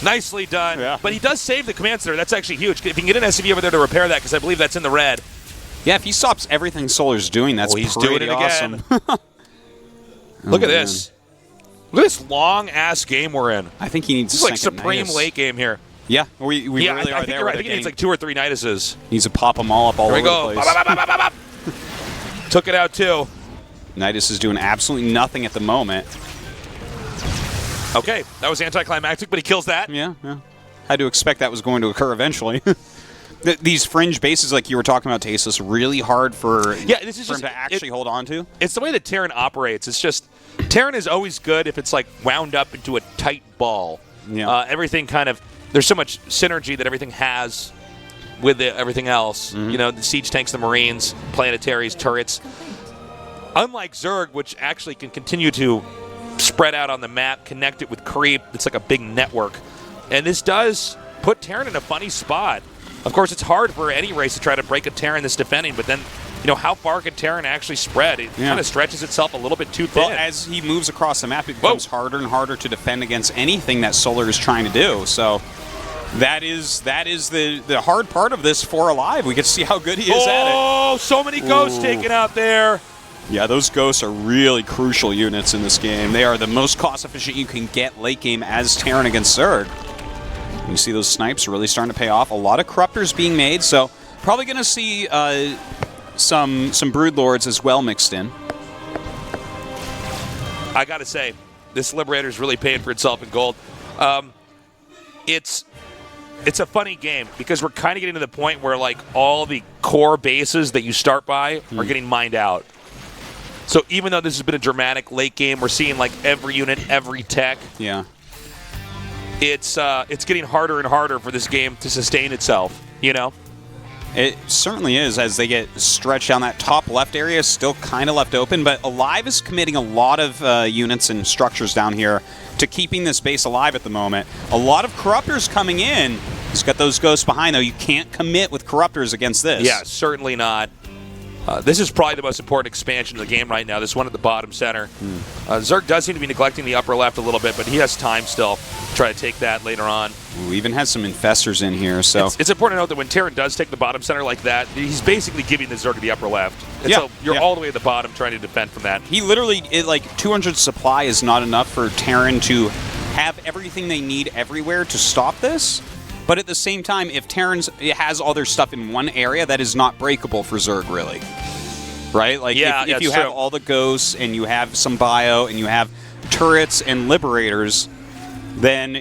Nicely done. Yeah. But he does save the command center. That's actually huge. If you can get an SCV over there to repair that, because I believe that's in the red. Yeah, if he stops everything Solar's doing, that's he's pretty doing it awesome. again. Look at this. Look at this long-ass game we're in. I think he needs this is like Supreme late game here. Yeah, we really are I think there. you're right. I think he needs like 2 or 3 Niduses. Needs to pop them all up all over the place. Took it out too. Nidus is doing absolutely nothing at the moment. Okay, that was anticlimactic, but he kills that. Yeah. Had to expect that was going to occur eventually. These fringe bases, like you were talking about, Tasteless, really hard for him to actually hold on to. It's the way that Terran operates. It's just Terran is always good if it's like wound up into a tight ball. Yeah. Everything kind of there's so much synergy that everything has with everything else. You know, the siege tanks, the marines, planetaries, turrets. Unlike Zerg, which actually can continue to spread out on the map, connect it with creep. It's like a big network. And this does put Terran in a funny spot. Of course, it's hard for any race to try to break a Terran that's defending, but then, you know, how far can Terran actually spread? It kind of stretches itself a little bit too thin. Well, as he moves across the map, it becomes harder and harder to defend against anything that Solar is trying to do. So that is the hard part of this for aLive. We get to see how good he is at it. Oh, so many ghosts taken out there. Yeah, those ghosts are really crucial units in this game. They are the most cost-efficient you can get late game as Terran against Zerg. You see those snipes really starting to pay off. A lot of corruptors being made, so probably going to see some Broodlords as well mixed in. I got to say, this Liberator is really paying for itself in gold. It's a funny game because we're kind of getting to the point where like all the core bases that you start by are getting mined out. So even though this has been a dramatic late game, we're seeing like every unit, every tech. Yeah. It's getting harder and harder for this game to sustain itself, you know? It certainly is, as they get stretched down. That top left area is still kind of left open, but aLive is committing a lot of units and structures down here to keeping this base alive at the moment. A lot of Corruptors coming in. He's got those ghosts behind, though. You can't commit with Corruptors against this. Yeah, certainly not. This is probably the most important expansion of the game right now, this one at the bottom center. Zerg does seem to be neglecting the upper left a little bit, but he has time still to try to take that later on. Ooh, even has some infestors in here. So it's important to note that when Terran does take the bottom center like that, he's basically giving the Zerg the upper left. And so you're all the way at the bottom trying to defend from that. He literally, like 200 supply is not enough for Terran to have everything they need everywhere to stop this. But at the same time, if Terran has all their stuff in one area, that is not breakable for Zerg, really. Right? Like, if you have all the ghosts, and you have some bio, and you have turrets and liberators, then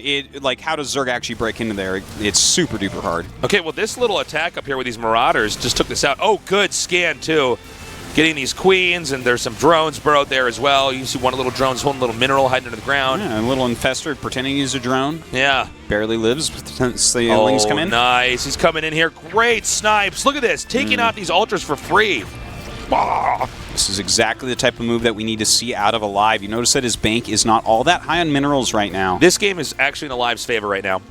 how does Zerg actually break into there? It's super duper hard. Okay, well, this little attack up here with these Marauders just took this out. Oh, good scan, too. Getting these queens, and there's some drones burrowed there as well. You see one of the little drones holding a little mineral hiding under the ground. Yeah, a little infestor pretending he's a drone. Yeah. Barely lives since the lings come in. Nice. He's coming in here. Great snipes. Look at this. Taking out these ultras for free. This is exactly the type of move that we need to see out of aLive. You notice that his bank is not all that high on minerals right now. This game is actually in aLive's favor right now.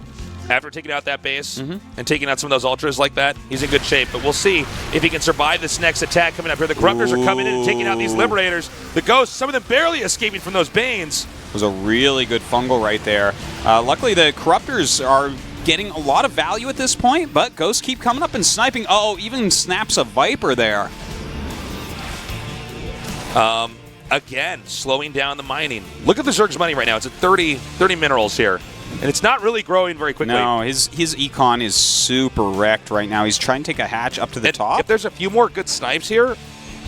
After taking out that base and taking out some of those ultras like that, he's in good shape. But we'll see if he can survive this next attack coming up here. The Corruptors are coming in and taking out these Liberators. The Ghosts, some of them barely escaping from those Banes. It was a really good fungal right there. Luckily, the Corruptors are getting a lot of value at this point, but Ghosts keep coming up and sniping. Oh, even snaps a Viper there. Again, slowing down the mining. Look at the Zerg's money right now. It's at 30 minerals here. And it's not really growing very quickly. No, his econ is super wrecked right now. He's trying to take a hatch up to the top. If there's a few more good snipes here,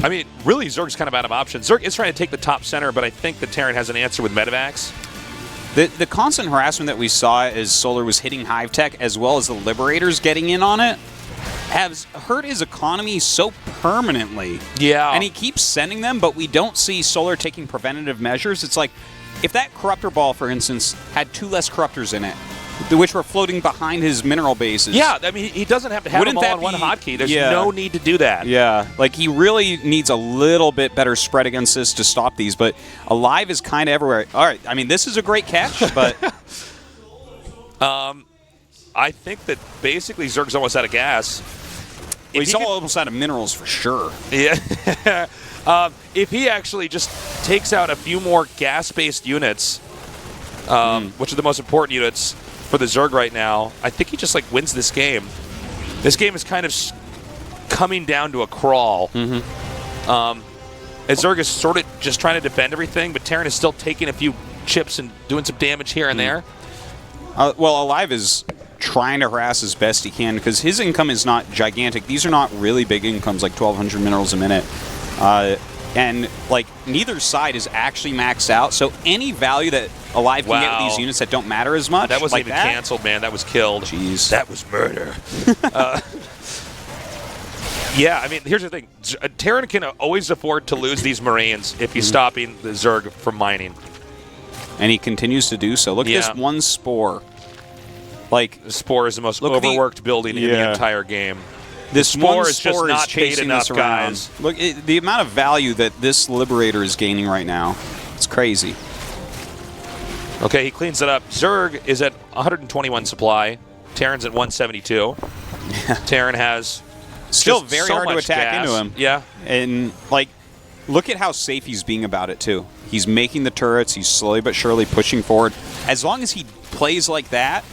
I mean, really, Zerg's kind of out of options. Zerg is trying to take the top center, but I think the Terran has an answer with Medivacs. The constant harassment that we saw as Solar was hitting Hive Tech, as well as the Liberators getting in on it, has hurt his economy so permanently. Yeah. And he keeps sending them, but we don't see Solar taking preventative measures. It's like, if that Corruptor ball, for instance, had 2 less Corruptors in it, which were floating behind his mineral bases. Yeah, I mean, he doesn't have to have them all on one hotkey. There's no need to do that. Yeah, like he really needs a little bit better spread against this to stop these, but aLive is kind of everywhere. All right, I mean, this is a great catch, but... I think that basically Zerg's almost out of gas. Well, he's almost out of minerals for sure. Yeah. If he actually just takes out a few more gas-based units, which are the most important units for the Zerg right now, I think he just like wins this game. This game is kind of coming down to a crawl. As Zerg is sort of just trying to defend everything, but Terran is still taking a few chips and doing some damage here and there. Well, aLive is trying to harass as best he can because his income is not gigantic. These are not really big incomes, like 1,200 minerals a minute. And like neither side is actually maxed out, so any value that aLive can get with these units that don't matter as much. That wasn't like even canceled, man. That was killed. Jeez. That was murder. Yeah, I mean, here's the thing. Terran can always afford to lose these Marines if he's stopping the Zerg from mining. And he continues to do so. Look at this one Spore. Like, the Spore is the most overworked building in the entire game. This Spore is just not paid enough, guys. Look, the amount of value that this Liberator is gaining right now, it's crazy. Okay, he cleans it up. Zerg is at 121 supply. Terran's at 172. Terran has still very hard to attack gas into him. Yeah. And, like, look at how safe he's being about it, too. He's making the turrets. He's slowly but surely pushing forward. As long as he plays like that,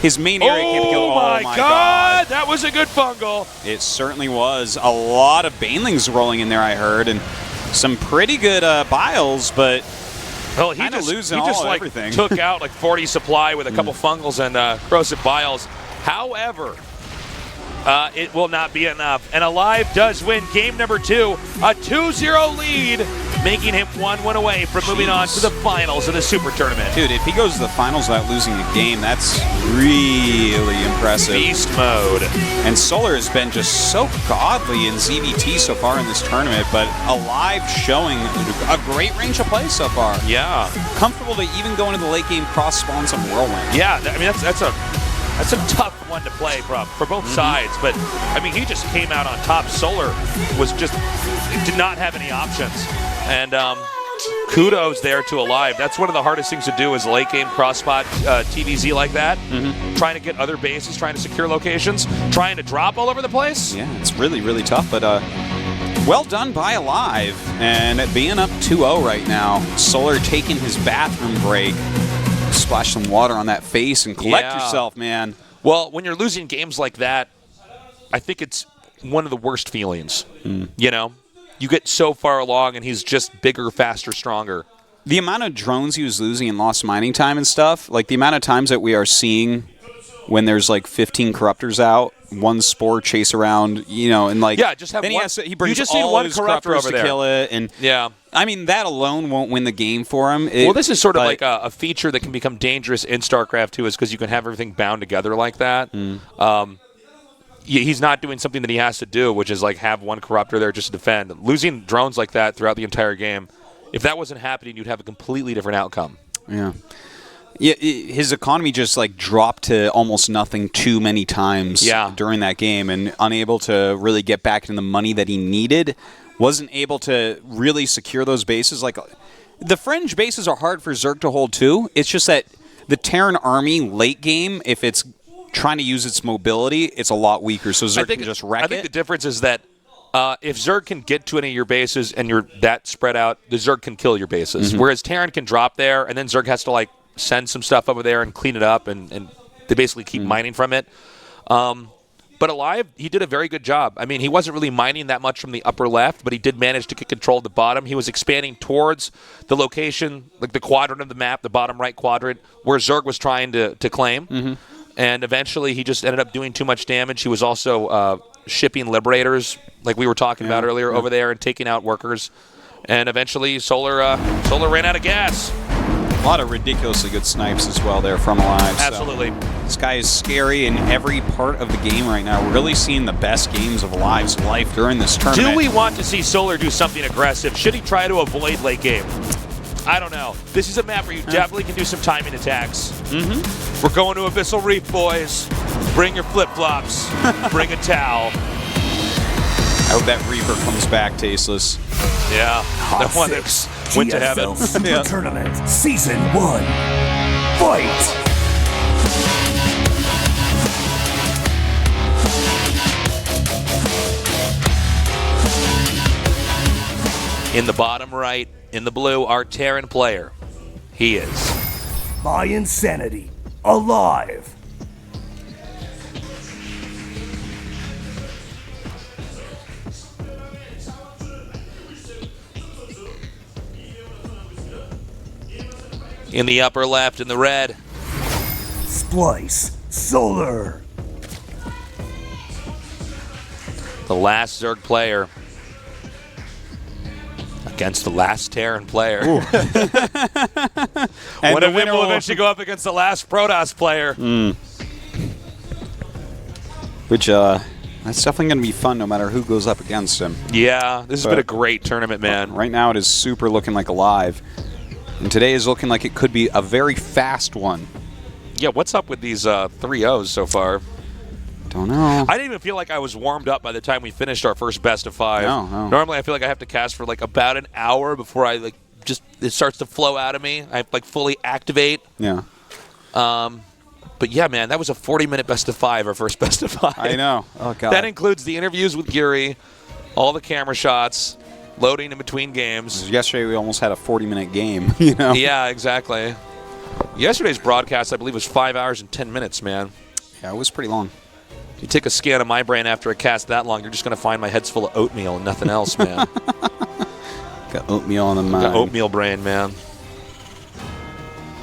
his main area can't be killed. Oh, my God. That was a good fungal. It certainly was. A lot of Banelings rolling in there, I heard, and some pretty good Biles, but well, he kind of losing everything. Took out like 40 supply with a couple fungals and corrosive Biles. However, it will not be enough. And aLive does win game number 2, a 2-0 lead, making him 1 win away from moving on to the finals of the Super Tournament. Dude, if he goes to the finals without losing a game, that's really impressive. Beast mode. And Solar has been just so godly in ZVT so far in this tournament, but aLive showing a great range of play so far. Yeah. Comfortable to even go into the late game, cross spawn some Whirlwind. Yeah, I mean, that's a tough one to play for both sides, but I mean, he just came out on top. Solar did not have any options, and kudos there to aLive. That's one of the hardest things to do is late game cross spot TVZ like that, trying to get other bases, trying to secure locations, trying to drop all over the place. Yeah, it's really, really tough, but well done by aLive, and being up 2-0 right now. Solar taking his bathroom break. Splash some water on that face and collect yourself, man. Well, when you're losing games like that, I think it's one of the worst feelings. You know? You get so far along, and he's just bigger, faster, stronger. The amount of drones he was losing in lost mining time and stuff, like the amount of times that we are seeing when there's like 15 corruptors out, one Spore chase around, you know, and like just have then one. he brings you just need all one his corruptor over to there kill it, and I mean that alone won't win the game for him. Well, this is sort of like a feature that can become dangerous in StarCraft 2, is because you can have everything bound together like that. He's not doing something that he has to do, which is like have one corruptor there just to defend. Losing drones like that throughout the entire game, if that wasn't happening, you'd have a completely different outcome. Yeah. Yeah, his economy just like dropped to almost nothing too many times during that game, and unable to really get back in the money that he needed. Wasn't able to really secure those bases. Like the fringe bases are hard for Zerg to hold too. It's just that the Terran army late game, if it's trying to use its mobility, it's a lot weaker. So Zerg can just wreck it. I think the difference is that if Zerg can get to any of your bases and you're that spread out, the Zerg can kill your bases. Whereas Terran can drop there, and then Zerg has to like send some stuff over there and clean it up, and they basically keep mining from it. But aLive, he did a very good job. I mean, he wasn't really mining that much from the upper left, but he did manage to get control of the bottom. He was expanding towards the location, like the quadrant of the map, the bottom right quadrant, where Zerg was trying to claim. And eventually he just ended up doing too much damage. He was also shipping Liberators, like we were talking about earlier, over there and taking out workers. And eventually Solar ran out of gas. A lot of ridiculously good snipes as well there from aLive. Absolutely. So this guy is scary in every part of the game right now. We're really seeing the best games of aLive's life during this tournament. Do we want to see Solar do something aggressive? Should he try to avoid late game? I don't know. This is a map where you definitely can do some timing attacks. We're going to Abyssal Reef, boys. Bring your flip-flops. Bring a towel. I hope that Reaper comes back tasteless. Yeah. Hot The one that Six, went to GSL heaven. Super Tournament, Season 1. Fight! In the bottom right, in the blue, our Terran player. He is My Insanity, aLive. in the upper left, in the red. Splice, Solar. The last Zerg player. against the last Terran player. And What the if winner will will- eventually go up against the last Protoss player? Which, that's definitely going to be fun no matter who goes up against him. Yeah, this has But- been a great tournament, man. Right now it is super looking like aLive. And today is looking like it could be a very fast one. Yeah, what's up with these 3-0s so far? Don't know. I didn't even feel like I was warmed up by the time we finished our first best of 5. No. Normally, I feel like I have to cast for like about an hour before I like just it starts to flow out of me. I like fully activate. Yeah. But yeah, man, that was a 40-minute best of 5, our first best of 5. I know. Oh, God. That includes the interviews with Yuri, all the camera shots, loading in between games. Yesterday we almost had a 40-minute game, you know? Yeah, exactly. Yesterday's broadcast, I believe, was 5 hours and 10 minutes, man. Yeah, it was pretty long. If you take a scan of my brain after a cast that long, you're just going to find my head's full of oatmeal and nothing else, man. Got oatmeal on the mind. Got oatmeal brain, man.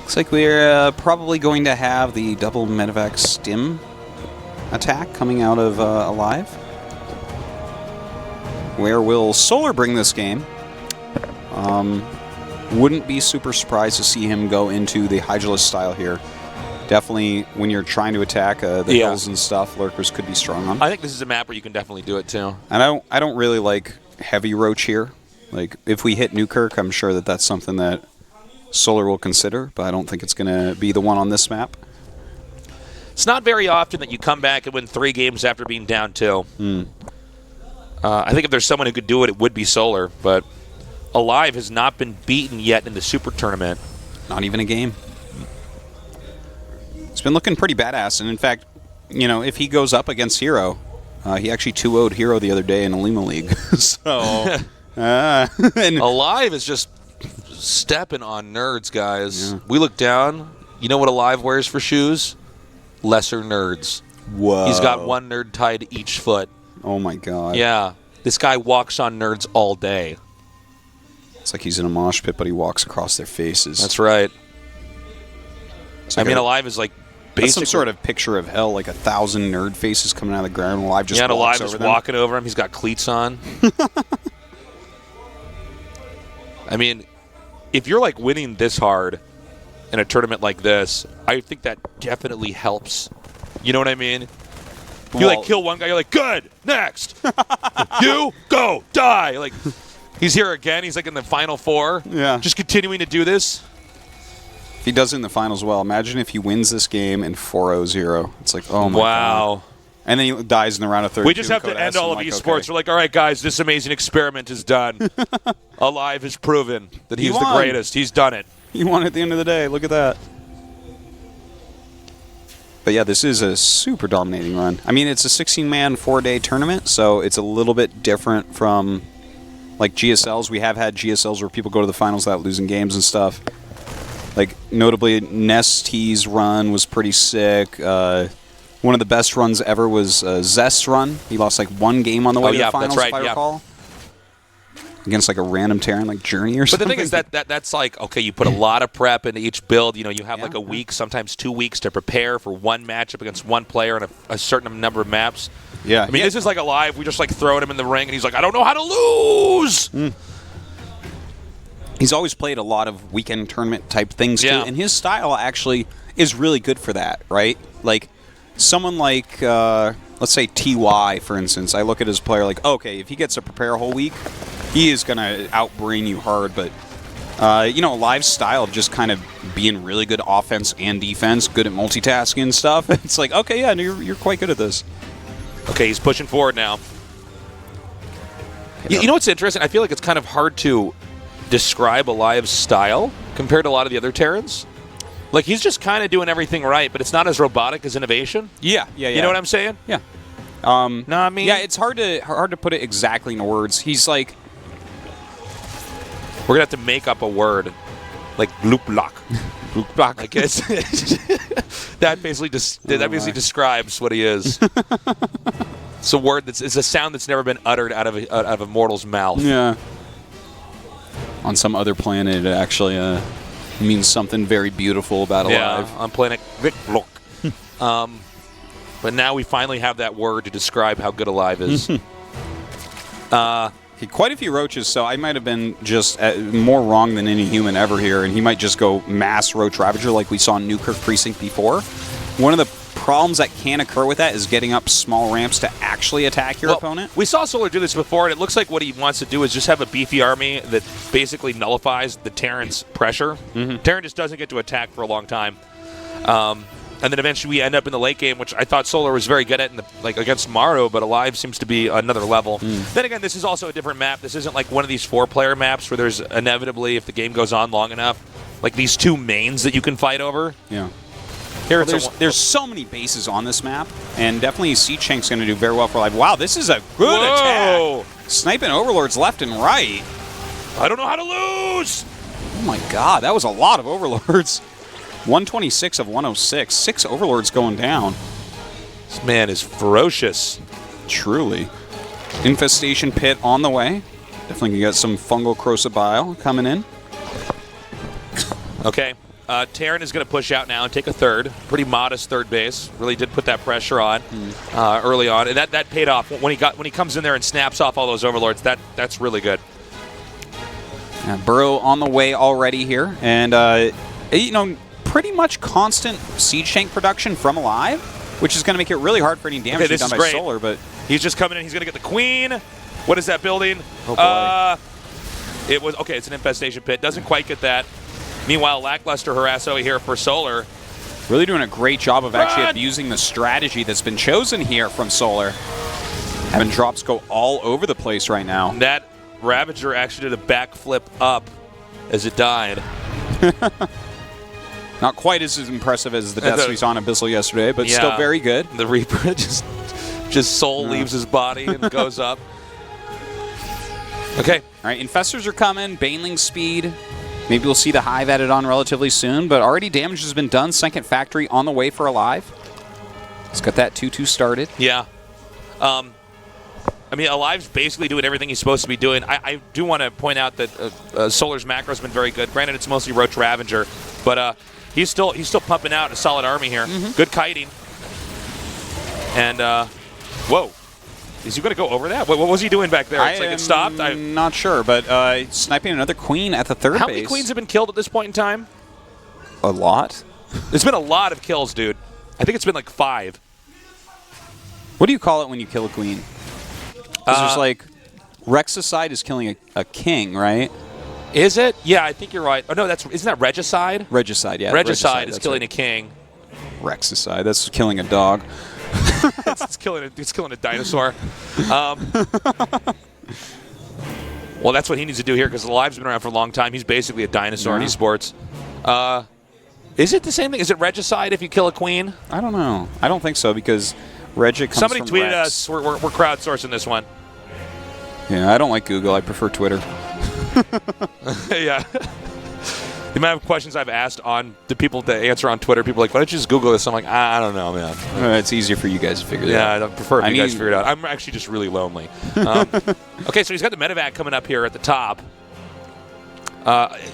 Looks like we're probably going to have the double medevac stim attack coming out of aLive. Where will Solar bring this game? Wouldn't be super surprised to see him go into the Hydralisk style here. Definitely, when you're trying to attack the hills and stuff, lurkers could be strong on. I think this is a map where you can definitely do it, too. And I don't really like heavy roach here. Like, if we hit Newkirk, I'm sure that that's something that Solar will consider, but I don't think it's going to be the one on this map. It's not very often that you come back and win 3 games after being down 2. I think if there's someone who could do it, it would be Solar, but aLive has not been beaten yet in the Super Tournament. Not even a game. It's been looking pretty badass, and in fact, you know, if he goes up against Hero, he actually 2-0'd Hero the other day in a Lima League. So, and aLive is just stepping on nerds, guys. Yeah. We look down. You know what aLive wears for shoes? Lesser nerds. Whoa. He's got one nerd tied to each foot. Oh, my God. Yeah. This guy walks on nerds all day. It's like he's in a mosh pit, but he walks across their faces. That's right. Like I mean, aLive is like basically... That's some sort of picture of hell, like 1,000 nerd faces coming out of the ground. aLive just walks aLive over is them. walking over him. He's got cleats on. I mean, if you're like winning this hard in a tournament like this, I think that definitely helps. You know what I mean? You like kill one guy, you're like, good, next. You go, die. Like, he's here again. He's like in the final 4. Yeah. Just continuing to do this. If he does it in the finals well, imagine if he wins this game in 4-0-0. It's like, oh my God. Wow. And then he dies in the round of 32. We just have to end all of esports. We're like, all right, guys, this amazing experiment is done. aLive has proven that he's the greatest. He's done it. He won at the end of the day. Look at that. But yeah, this is a super dominating run. I mean, it's a 16-man, 4-day tournament, so it's a little bit different from like GSLs. We have had GSLs where people go to the finals without losing games and stuff. Like, notably, Nesty's run was pretty sick. One of the best runs ever was Zest's run. He lost like 1 game on the way to the finals, that's right, if I recall. Against like a random Terran like Journey or something. But the thing is that's like, okay, you put a lot of prep into each build. You know, you have like a week, sometimes 2 weeks to prepare for one matchup against one player on a certain number of maps. Yeah. I mean, this is like aLive. We just like throwing him in the ring, and he's like, I don't know how to lose. He's always played a lot of weekend tournament type things too, Yeah. and his style actually is really good for that, right? Like someone like let's say TY, for instance. I look at his player like, okay, if he gets to prepare a whole week, he is gonna outbrain you hard. But you know, aLive's style of just kind of being really good offense and defense, good at multitasking and stuff. It's like, okay, yeah, you're quite good at this. Okay, he's pushing forward now. You know what's interesting? I feel like it's kind of hard to describe aLive's style compared to a lot of the other Terrans. Like, he's just kind of doing everything right, but it's not as robotic as Innovation. Yeah. You know what I'm saying? Yeah. No, I mean... Yeah, it's hard to put it exactly in words. He's like... We're going to have to make up a word. Like, bloop block. Bloop block. I guess. that basically describes what he is. It's a word it's a sound that's never been uttered out of a mortal's mouth. Yeah. On some other planet, it actually means something very beautiful about aLive. Yeah, on planet Block. But now we finally have that word to describe how good aLive is. Quite a few roaches, so I might have been just more wrong than any human ever here, and he might just go mass roach ravager like we saw in Newkirk Precinct before. One of the problems that can occur with that is getting up small ramps to actually attack your opponent. We saw Solar do this before, and it looks like what he wants to do is just have a beefy army that basically nullifies the Terran's pressure. Terran just doesn't get to attack for a long time. And then eventually we end up in the late game, which I thought Solar was very good at against Maru, but aLive seems to be another level. Then again, this is also a different map. This isn't like one of these 4-player maps where there's inevitably, if the game goes on long enough, like these 2 mains that you can fight over. Yeah. Here, there's so many bases on this map, and definitely Seachank's going to do very well for aLive. Wow, this is a good attack. Sniping Overlords left and right. I don't know how to lose! Oh my god, that was a lot of Overlords. 126 of 106. 6 Overlords going down. This man is ferocious. Truly. Infestation Pit on the way. Definitely got some Fungal Corrosive Bile coming in. Okay. Terran is going to push out now and take a third. Pretty modest third base. Really did put that pressure on early on, and that paid off. When he comes in there and snaps off all those Overlords, that's really good. Yeah, Burrow on the way already here, and pretty much constant Siege Tank production from aLive, which is going to make it really hard for any damage to be done by Solar. But he's just coming in. He's going to get the Queen. What is that building? Oh boy. It was okay. It's an infestation pit. Doesn't quite get that. Meanwhile, lackluster harass over here for Solar. Really doing a great job of actually abusing the strategy that's been chosen here from Solar. Having drops go all over the place right now. That Ravager actually did a backflip up as it died. Not quite as impressive as the deaths we saw in Abyssal yesterday, but still very good. The Reaper just soul leaves his body and goes up. Okay. All right, Infestors are coming. Baneling speed. Maybe we'll see the Hive added on relatively soon, but already damage has been done. Second Factory on the way for aLive. He's got that 2-2 started. Yeah. I mean, aLive's basically doing everything he's supposed to be doing. I do want to point out that Solar's macro's been very good. Granted, it's mostly Roach Ravager, but he's still pumping out a solid army here. Good kiting. And, whoa. Is he going to go over that? What was he doing back there? It's like it stopped? I'm not sure, but sniping another Queen at the third base. How many Queens have been killed at this point in time? A lot. There's been a lot of kills, dude. I think it's been like 5. What do you call it when you kill a Queen? Because there's like, Rexicide is killing a king, right? Is it? Yeah, I think you're right. Oh, no, isn't that Regicide? Regicide, yeah. Regicide is killing a king. Rexicide, that's killing a dog. it's killing a dinosaur. Well, that's what he needs to do here because aLive's been around for a long time. He's basically a dinosaur in esports. Is it the same thing? Is it Regicide if you kill a queen? I don't know. I don't think so because Regi comes Somebody from tweeted Rex. us. We're crowdsourcing this one. Yeah, I don't like Google. I prefer Twitter. Yeah. The amount of questions I've asked on the people to answer on Twitter, people are like, why don't you just Google this? I'm like, I don't know, man. It's easier for you guys to figure it out. Yeah, I prefer if you guys figure it out. I'm actually just really lonely. Okay, so he's got the medevac coming up here at the top.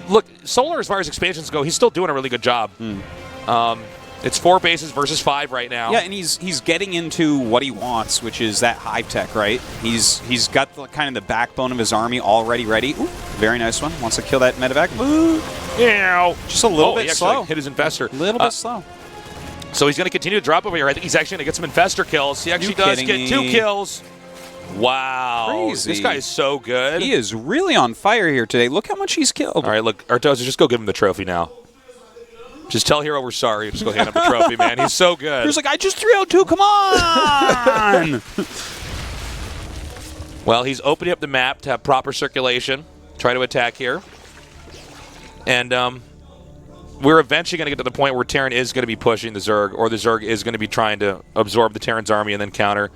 Look, Solar, as far as expansions go, he's still doing a really good job. It's 4 bases versus 5 right now. Yeah, and he's getting into what he wants, which is that hive tech, right? He's got kind of the backbone of his army already ready. Ooh, very nice one. Wants to kill that medevac. Ooh. Yeah. Just a little bit slow. Hit his infestor. A little bit slow. So he's going to continue to drop over here. I think he's actually going to get some infestor kills. He actually does get 2 kills. Wow. Crazy. This guy is so good. He is really on fire here today. Look how much he's killed. All right, look, Artoza, just go give him the trophy now. Just tell Hero we're sorry. Just go hand him the trophy, man. He's so good. He's like, I just 302. Come on. Well, he's opening up the map to have proper circulation. Try to attack here. And we're eventually going to get to the point where Terran is going to be pushing the Zerg, or the Zerg is going to be trying to absorb the Terran's army and then counter.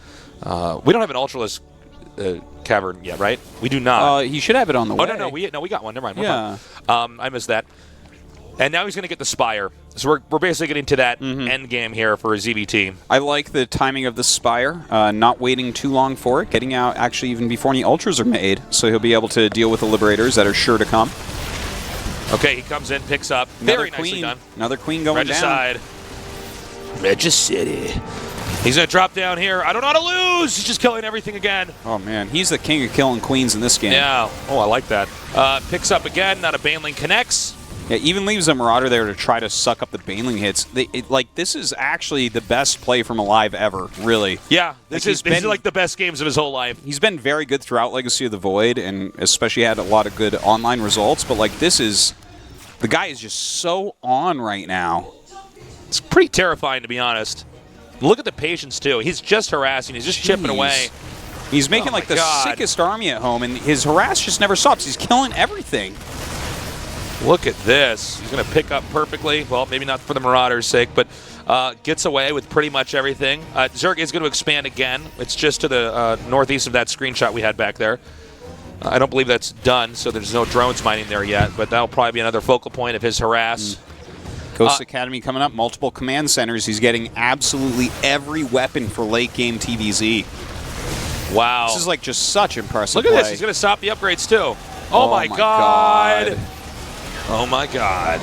We don't have an Ultralisk cavern yet, right? We do not. He should have it on the way. Oh, no, we got one. Never mind. Yeah. I missed that. And now he's going to get the Spire. So we're basically getting to that end game here for a ZBT. I like the timing of the Spire, not waiting too long for it, getting out actually even before any Ultras are made, so he'll be able to deal with the Liberators that are sure to come. Okay, he comes in, picks up. Another Very queen. nicely done. Another Queen going Regicide. down. Regicity. He's going to drop down here. I don't know how to lose. He's just killing everything again. Oh, man. He's the king of killing queens in this game. Yeah. Oh, I like that. Picks up again. Not a Baneling connects. Yeah, even leaves a Marauder there to try to suck up the Baneling hits. This is actually the best play from aLive ever, really. Yeah, this is like the best games of his whole life. He's been very good throughout Legacy of the Void, and especially had a lot of good online results. But like, this is, the guy is just so on right now. It's pretty terrifying, to be honest. Look at the patience too. He's just harassing. He's just chipping away. He's making like the sickest army at home, and his harass just never stops. He's killing everything. Look at this. He's going to pick up perfectly. Well, maybe not for the Marauder's sake, but gets away with pretty much everything. Zerg is going to expand again. It's just to the northeast of that screenshot we had back there. I don't believe that's done, so there's no drones mining there yet, but that'll probably be another focal point of his harass. Ghost Academy coming up, multiple command centers. He's getting absolutely every weapon for late game TVZ. Wow. This is like just such impressive Look at play. this. He's going to stop the upgrades too. Oh my God. Oh my God.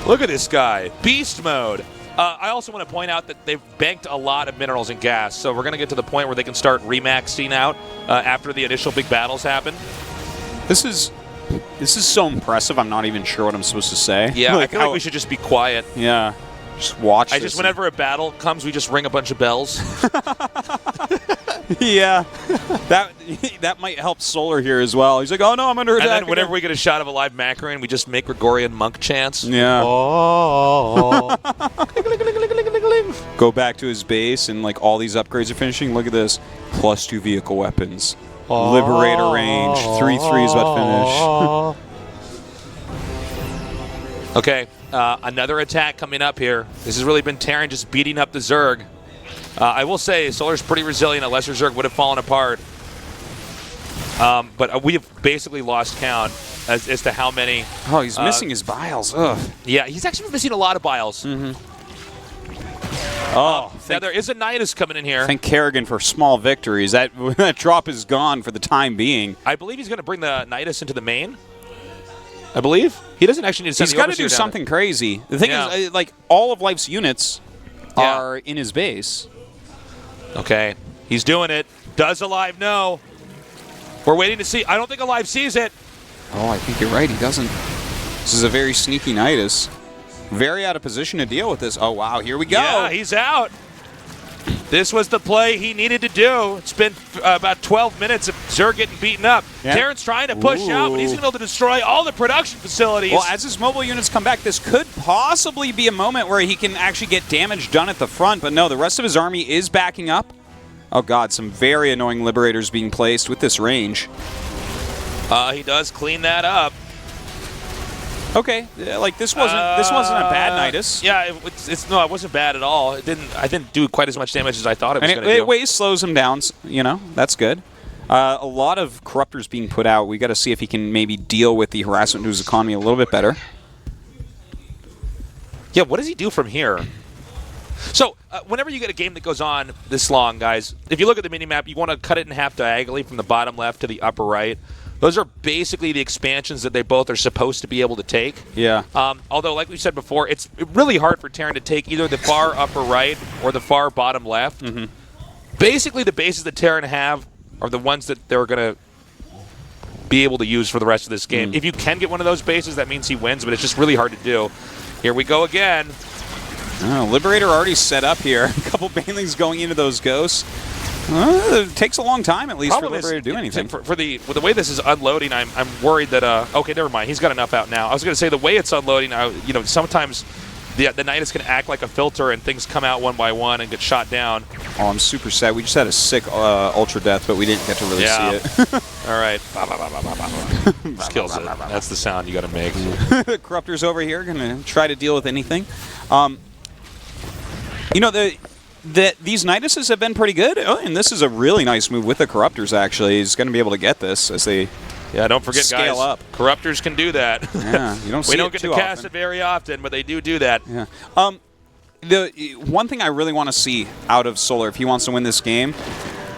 Look at this guy. Beast mode. I also want to point out that they've banked a lot of minerals and gas, so we're going to get to the point where they can start remaxing out after the initial big battles happen. This is so impressive. I'm not even sure what I'm supposed to say. Yeah, I feel like we should just be quiet. Yeah. Just watch this. Whenever a battle comes, we just ring a bunch of bells. Yeah. That might help Solar here as well. He's like, oh no, I'm under attack. And then whenever we get a shot of a live Macaron, we just make Gregorian monk chants. Yeah. Oh. Go back to his base, and like all these upgrades are finishing. Look at this. +2 vehicle weapons. Liberator range. 3/3 is about finish. Okay, another attack coming up here. This has really been Terran just beating up the Zerg. I will say Solar's pretty resilient. A lesser Zerg would have fallen apart. But we have basically lost count as to how many. Oh, he's missing his biles. Ugh. Yeah, he's actually missing a lot of biles. Oh, now there is a Nidus coming in here. Thank Kerrigan for small victories. That drop is gone for the time being. I believe he's going to bring the Nidus into the main. I believe. He doesn't actually need to send He's the got to Overseer do down something crazy. The thing is, like, all of Life's units Yeah. are in his base. Okay, he's doing it. Does aLive know? We're waiting to see. I don't think aLive sees it. Oh, I think you're right. He doesn't. This is a very sneaky Nidus. Very out of position to deal with this. Oh, wow. Here we go. Yeah, he's out. This was the play he needed to do. It's been about 12 minutes of Zerg getting beaten up. Yeah. Terran's trying to push out, but he's going to be able to destroy all the production facilities. Well, as his mobile units come back, this could possibly be a moment where he can actually get damage done at the front. But no, the rest of his army is backing up. Oh, God, some very annoying Liberators being placed with this range. He does clean that up. Okay, like this wasn't a bad Nidus. Yeah, no, it wasn't bad at all. I didn't do quite as much damage as I thought it was going to do. It ways slows him down. You know, that's good. A lot of Corruptors being put out. We got to see if he can maybe deal with the harassment to his economy a little bit better. Yeah, what does he do from here? So, whenever you get a game that goes on this long, guys, if you look at the minimap, you want to cut it in half diagonally from the bottom left to the upper right. Those are basically the expansions that they both are supposed to be able to take. Yeah. Although, like we said before, it's really hard for Terran to take either the far upper right or the far bottom left. Mm-hmm. Basically, the bases that Terran have are the ones that they're going to be able to use for the rest of this game. If you can get one of those bases, that means he wins, but it's just really hard to do. Here we go again. Oh, Liberator already set up here. A couple Banelings going into those ghosts. It takes a long time, at least, for Liberator to do anything. For the way this is unloading, I'm worried that okay, never mind. He's got enough out now. I was going to say the way it's unloading, sometimes the Nidus can act like a filter and things come out one by one and get shot down. Oh, I'm super sad. We just had a sick Ultra Death, but we didn't get to really see it. All right. Just kills it. That's the sound you got to make. Corruptors over here going to try to deal with anything. These Niduses have been pretty good. Oh, and this is a really nice move with the Corruptors, actually. He's going to be able to get this as they don't forget, scale guys, up. Corruptors can do that. Yeah, you don't see we don't it get too to cast often. it very often, but they do that. Yeah. The one thing I really want to see out of Solar, if he wants to win this game,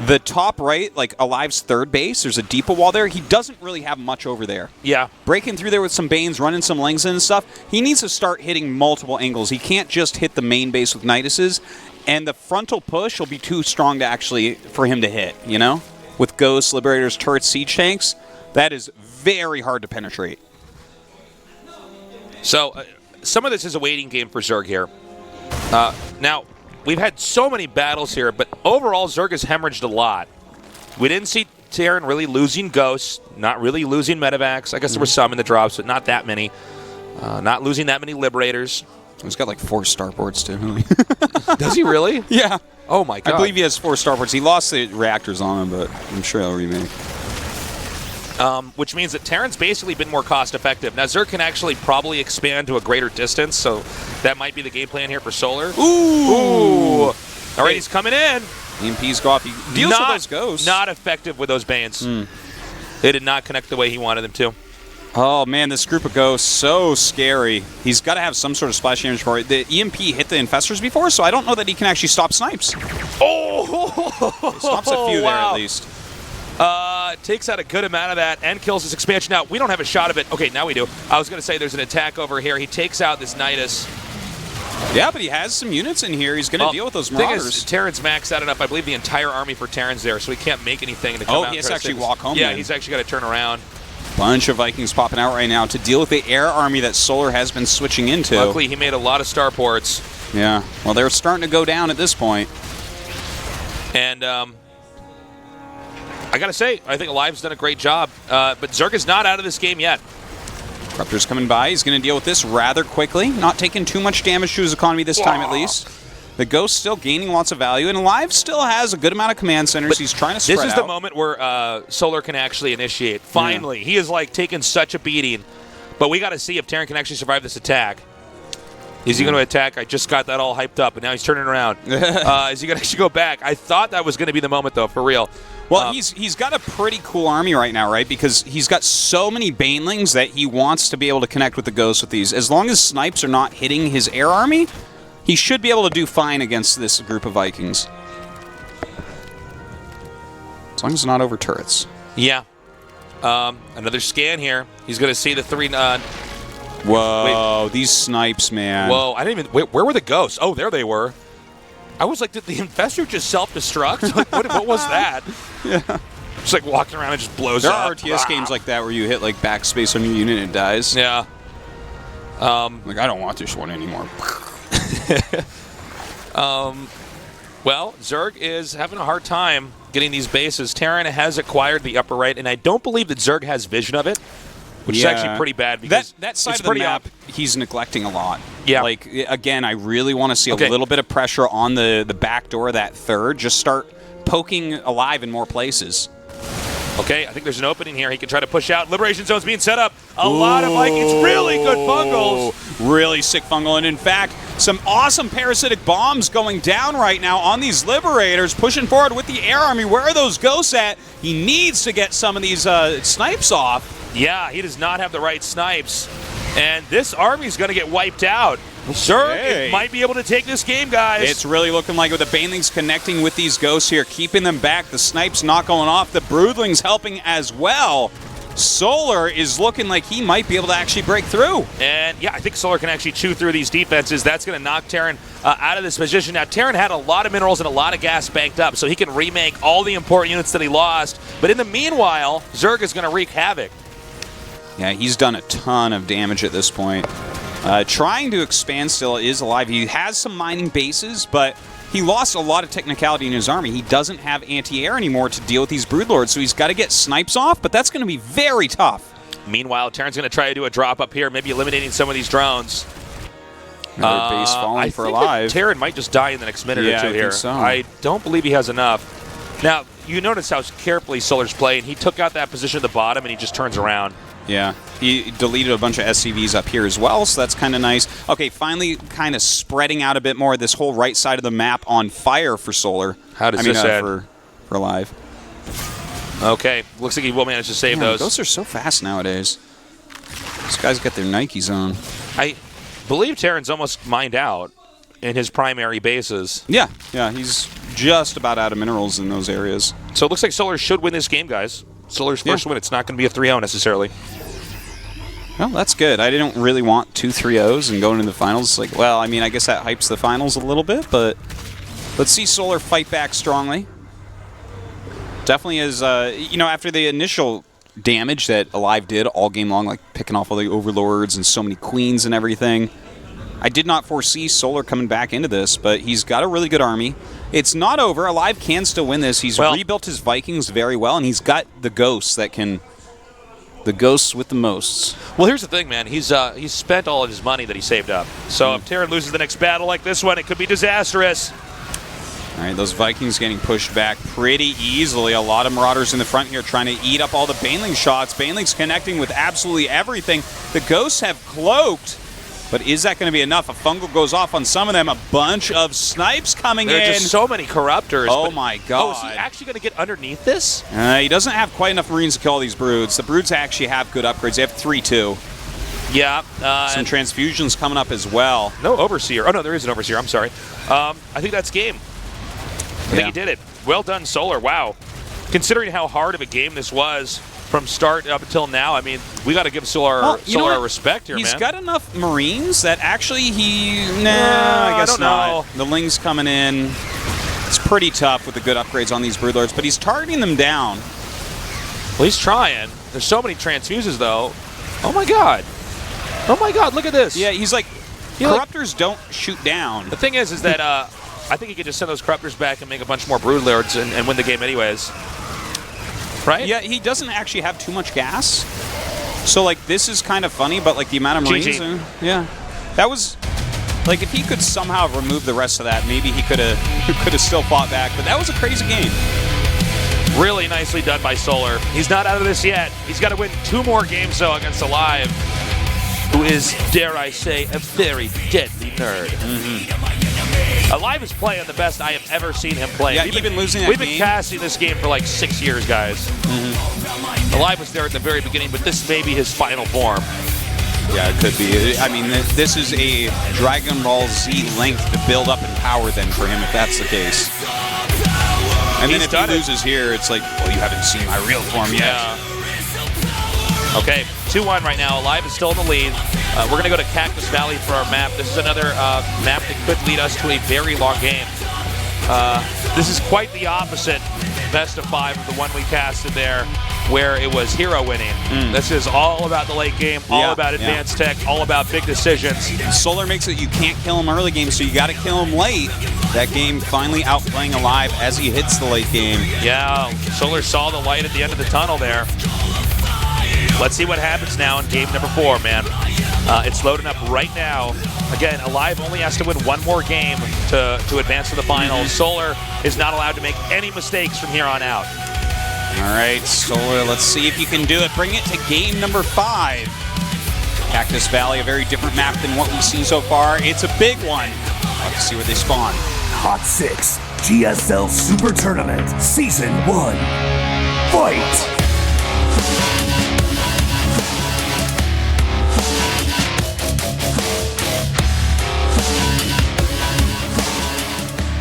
the top right, like aLive's third base, there's a Deepa wall there. He doesn't really have much over there. Yeah. Breaking through there with some Banes, running some Lings and stuff. He needs to start hitting multiple angles. He can't just hit the main base with Niduses. and the frontal push will be too strong to actually for him to hit, you know? With Ghosts, Liberators, Turrets, Siege Tanks, that is very hard to penetrate. So, some of this is a waiting game for Zerg here. Now, we've had so many battles here, but overall, Zerg has hemorrhaged a lot. We didn't see Terran really losing Ghosts, not really losing Medivacs. I guess there were some in the drops, but not that many. Not losing that many Liberators. He's got like 4 starports, too. Does he really? Yeah. Oh, my God. I believe he has 4 starports. He lost the reactors on him, but I'm sure he'll remake. Which means that Terran's basically been more cost-effective. Now, Zerg can actually probably expand to a greater distance, so that might be the game plan here for Solar. Ooh! All right, he's coming in. EMPs go off. He deals with those ghosts. Not effective with those Banes. They did not connect the way he wanted them to. Oh, man, this group of ghosts, so scary. He's got to have some sort of splash damage for it. The EMP hit the Infestors before, so I don't know that he can actually stop snipes. Oh! He stops a few there, at least. Takes out a good amount of that and kills his expansion. Now, we don't have a shot of it. Okay, now we do. I was going to say there's an attack over here. He takes out this Nidus. Yeah, but he has some units in here. He's going to deal with those Marauders. Thing is, Terran's maxed out enough. I believe the entire army for Terran's there, so he can't make anything to come out. He has to actually walk home. Yeah, he's actually got to turn around. Bunch of Vikings popping out right now to deal with the air army that Solar has been switching into. Luckily, he made a lot of starports. Yeah, well, they're starting to go down at this point. And I got to say, I think aLive's done a great job. But Zerg is not out of this game yet. Corruptor's coming by. He's going to deal with this rather quickly. Not taking too much damage to his economy this time, at least. The Ghost still gaining lots of value, and aLive still has a good amount of command centers. But he's trying to spread out. This is the moment where Solar can actually initiate. Finally. He is, like, taking such a beating. But we got to see if Terran can actually survive this attack. Is he going to attack? I just got that all hyped up, and now he's turning around. Is he going to actually go back? I thought that was going to be the moment, though, for real. Well, he's got a pretty cool army right now, right? Because he's got so many Banelings that he wants to be able to connect with the Ghosts with these. As long as snipes are not hitting his air army, he should be able to do fine against this group of Vikings. As long as it's not over turrets. Yeah. Another scan here. He's going to see the 3... Whoa, these snipes, man. Whoa, I didn't even... Wait, where were the Ghosts? Oh, there they were. I was like, did the Infestor just self-destruct? Like, what was that? Yeah. Just like walking around and just blows there up. There are RTS games like that where you hit like backspace on your unit and it dies. Yeah. Like, I don't want this one anymore. Well, Zerg is having a hard time getting these bases. Terran has acquired the upper right, and I don't believe that Zerg has vision of it, which is actually pretty bad. Because that side of the map, he's neglecting a lot. Yeah. Like, again, I really want to see a little bit of pressure on the back door of that third. Just start poking aLive in more places. Okay, I think there's an opening here. He can try to push out. Liberation zone's being set up. A lot of Vikings. Really good fungals. Really sick fungal. And in fact, some awesome parasitic bombs going down right now on these Liberators, pushing forward with the air army. Where are those Ghosts at? He needs to get some of these snipes off. Yeah, he does not have the right snipes. And this army's going to get wiped out. Zerg might be able to take this game, guys. It's really looking like with the Banelings connecting with these Ghosts here, keeping them back. The snipes not going off. The Broodlings helping as well. Solar is looking like he might be able to actually break through. And yeah, I think Solar can actually chew through these defenses. That's going to knock Terran out of this position. Now, Terran had a lot of minerals and a lot of gas banked up, so he can remake all the important units that he lost. But in the meanwhile, Zerg is going to wreak havoc. Yeah, he's done a ton of damage at this point. Trying to expand still is aLive. He has some mining bases, but he lost a lot of technicality in his army. He doesn't have anti-air anymore to deal with these Broodlords, so he's got to get snipes off, but that's going to be very tough. Meanwhile, Terran's going to try to do a drop up here, maybe eliminating some of these drones. Another base falling for aLive. Terran might just die in the next minute or two here. So. I don't believe he has enough. Now, you notice how carefully Solar's playing. He took out that position at the bottom, and he just turns around. Yeah, he deleted a bunch of SCVs up here as well, so that's kind of nice. Okay, finally kind of spreading out a bit more. This whole right side of the map on fire for Solar. How does this end? For aLive. Okay, looks like he will manage to save those. Those are so fast nowadays. These guys got their Nikes on. I believe Terran's almost mined out in his primary bases. Yeah, he's just about out of minerals in those areas. So it looks like Solar should win this game, guys. Solar's first win. It's not going to be a 3-0 necessarily. Well, that's good. I didn't really want 2 3-0s and going into the finals. It's like, well, I mean, I guess that hypes the finals a little bit, but Let's see Solar fight back strongly. Definitely is, after the initial damage that aLive did all game long, like picking off all the overlords and so many queens and everything, I did not foresee Solar coming back into this, but he's got a really good army. It's not over. aLive can still win this. He's rebuilt his Vikings very well, and he's got the ghosts that can... The ghosts with the most. Well, here's the thing, man. He's spent all of his money that he saved up. So if Terran loses the next battle like this one, it could be disastrous. All right, those Vikings getting pushed back pretty easily. A lot of Marauders in the front here trying to eat up all the Baneling shots. Baneling's connecting with absolutely everything. The Ghosts have cloaked, but is that going to be enough? A Fungal goes off on some of them. A bunch of snipes coming in. There are just so many Corruptors. Oh, my God. Oh, is he actually going to get underneath this? He doesn't have quite enough Marines to kill all these Broods. The Broods actually have good upgrades. They have 3-2. Yeah. Some transfusions coming up as well. No Overseer. Oh, no, there is an Overseer. I'm sorry. I think that's game. I think he did it. Well done, Solar. Wow. Considering how hard of a game this was from start up until now, I mean, we got to give Solar our respect here, man. He's got enough Marines that actually I guess not. The Ling's coming in. It's pretty tough with the good upgrades on these Broodlords, but he's targeting them down. Well, he's trying. There's so many transfuses, though. Oh, my God. Oh, my God. Look at this. Yeah, he's like, Corruptors don't shoot down. The thing is that I think he could just send those Corruptors back and make a bunch more Broodlords and win the game anyways. Right? Yeah, he doesn't actually have too much gas. So, like, this is kind of funny, but, like, the amount of Marines... Yeah. That was... Like, if he could somehow remove the rest of that, maybe he could have still fought back. But that was a crazy game. Really nicely done by Solar. He's not out of this yet. He's got to win 2 more games, though, against aLive, who is, dare I say, a very deadly nerd. aLive is playing the best I have ever seen him play. Yeah, even losing that We've been casting this game for like 6 years, guys. aLive was there at the very beginning, but this may be his final form. Yeah, it could be. I mean, this is a Dragon Ball Z length to build up in power then for him, if that's the case. And then if he loses here, it's like, well, you haven't seen my real form yet. Yeah. Okay, 2-1 right now. aLive is still in the lead. We're going to go to Cactus Valley for our map. This is another map that could lead us to a very long game. This is quite the opposite best of 5 of the one we casted there, where it was hero winning. This is all about the late game, all about advanced tech, all about big decisions. Solar makes it you can't kill him early game, so you got to kill him late. That game finally outplaying aLive as he hits the late game. Yeah, Solar saw the light at the end of the tunnel there. Let's see what happens now in game number 4, man. It's loading up right now. Again, aLive only has to win 1 more game to advance to the finals. Solar is not allowed to make any mistakes from here on out. All right, Solar, let's see if you can do it. Bring it to game number 5. Cactus Valley, a very different map than what we've seen so far. It's a big one. Let's see where they spawn. Hot 6 GSL Super Tournament Season 1. Fight!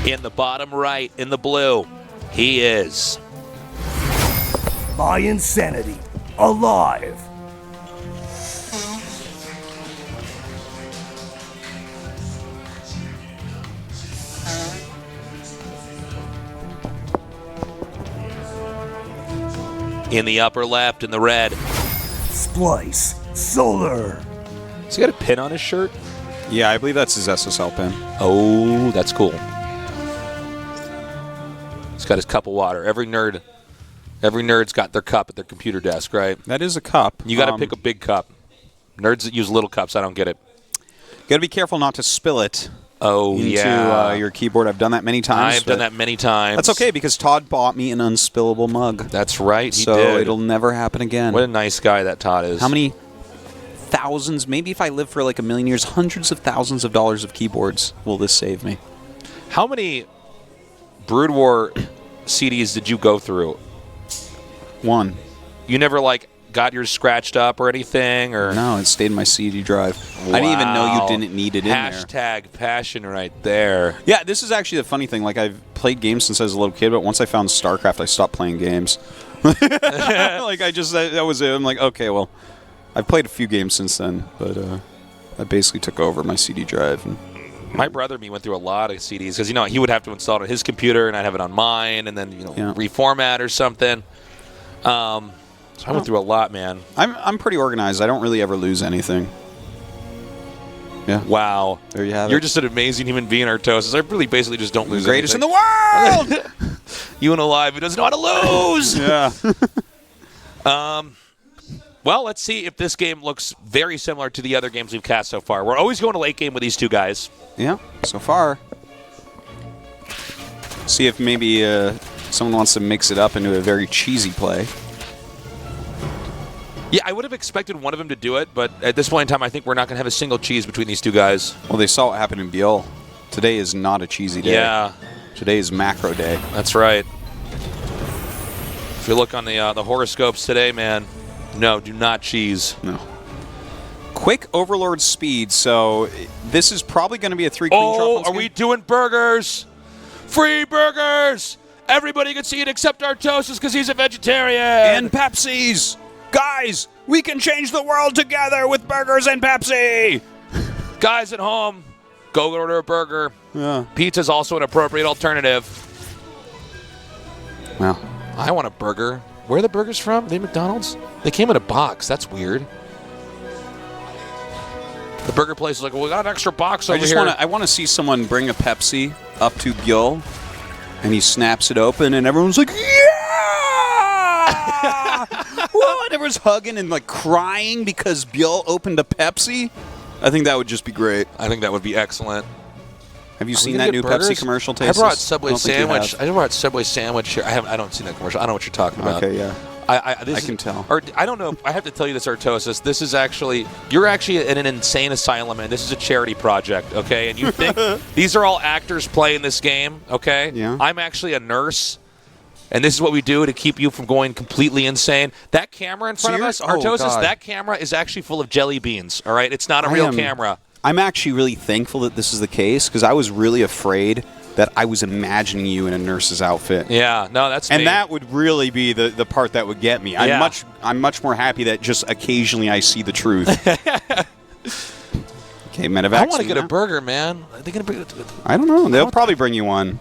In the bottom right, in the blue, he is My Insanity, aLive. in the upper left, in the red. Splice, Solar. Has he got a pin on his shirt? Yeah, I believe that's his SSL pin. Oh, that's cool. He's got his cup of water. Every nerd's got their cup at their computer desk, right? That is a cup. You got to pick a big cup. Nerds that use little cups, I don't get it. Got to be careful not to spill it. Oh, into your keyboard. I've done that many times. I've done that many times. That's okay because Todd bought me an unspillable mug. That's right, he so did. It'll never happen again. What a nice guy that Todd is. How many thousands, maybe if I live for like a million years, hundreds of thousands of dollars of keyboards will this save me? How many Brood War CDs did you go through? 1. You never got yours scratched up or anything, or no? It stayed in my CD drive. Wow. I didn't even know you didn't need it in there. Hashtag passion right there. Yeah, this is actually the funny thing. Like I've played games since I was a little kid, but once I found StarCraft, I stopped playing games. That was it. I'm like, okay, well, I've played a few games since then, but I basically took over my CD drive. And My brother and me went through a lot of CDs because, he would have to install it on his computer and I'd have it on mine and then, reformat or something. So I went through a lot, man. I'm pretty organized. I don't really ever lose anything. Yeah. Wow. There you have it. You're just an amazing human being, Artosis. I really basically just don't lose Greatest anything. in the world! You and aLive who doesn't know how to lose! Yeah. Well, let's see if this game looks very similar to the other games we've cast so far. We're always going to late game with these two guys. Yeah, so far. See if maybe someone wants to mix it up into a very cheesy play. Yeah, I would have expected one of them to do it, but at this point in time, I think we're not going to have a single cheese between these two guys. Well, they saw what happened in Biel. Today is not a cheesy day. Yeah. Today is macro day. That's right. If you look on the horoscopes today, man, no, do not cheese. No. Quick Overlord speed, so this is probably going to be a 3-queen drop. Are we doing burgers? Free burgers! Everybody can see it except Artosis because he's a vegetarian. And Pepsis! Guys, we can change the world together with burgers and Pepsi! Guys at home, go order a burger. Yeah. Pizza's also an appropriate alternative. Well, I want a burger. Where are the burgers from? Are they McDonald's? They came in a box. That's weird. The burger place is like, well, we got an extra box over here. I want to see someone bring a Pepsi up to Gil, and he snaps it open, and everyone's like, yeah! Whoa, and everyone's hugging and like crying because Gil opened a Pepsi. I think that would just be great. I think that would be excellent. Have you seen that new Pepsi commercial, Tasteless? I brought Subway sandwich. I brought Subway sandwich here. I don't see that commercial. I don't know what you're talking about. Okay, yeah. I can tell. Or I don't know. I have to tell you this, Artosis. This is actually, you're actually in an insane asylum, and this is a charity project, okay? And you think these are all actors playing this game, okay? Yeah. I'm actually a nurse, and this is what we do to keep you from going completely insane. That camera in front of us, Artosis, God. that camera is actually full of jelly beans, all right? It's not a real camera. I'm actually really thankful that this is the case because I was really afraid that I was imagining you in a nurse's outfit. Yeah, no, that's and me. that would really be the part that would get me. Yeah. I'm much more happy that just occasionally I see the truth. Okay, medevac. I want to get a burger, man. Are they gonna bring it? I don't know. They'll probably bring you one.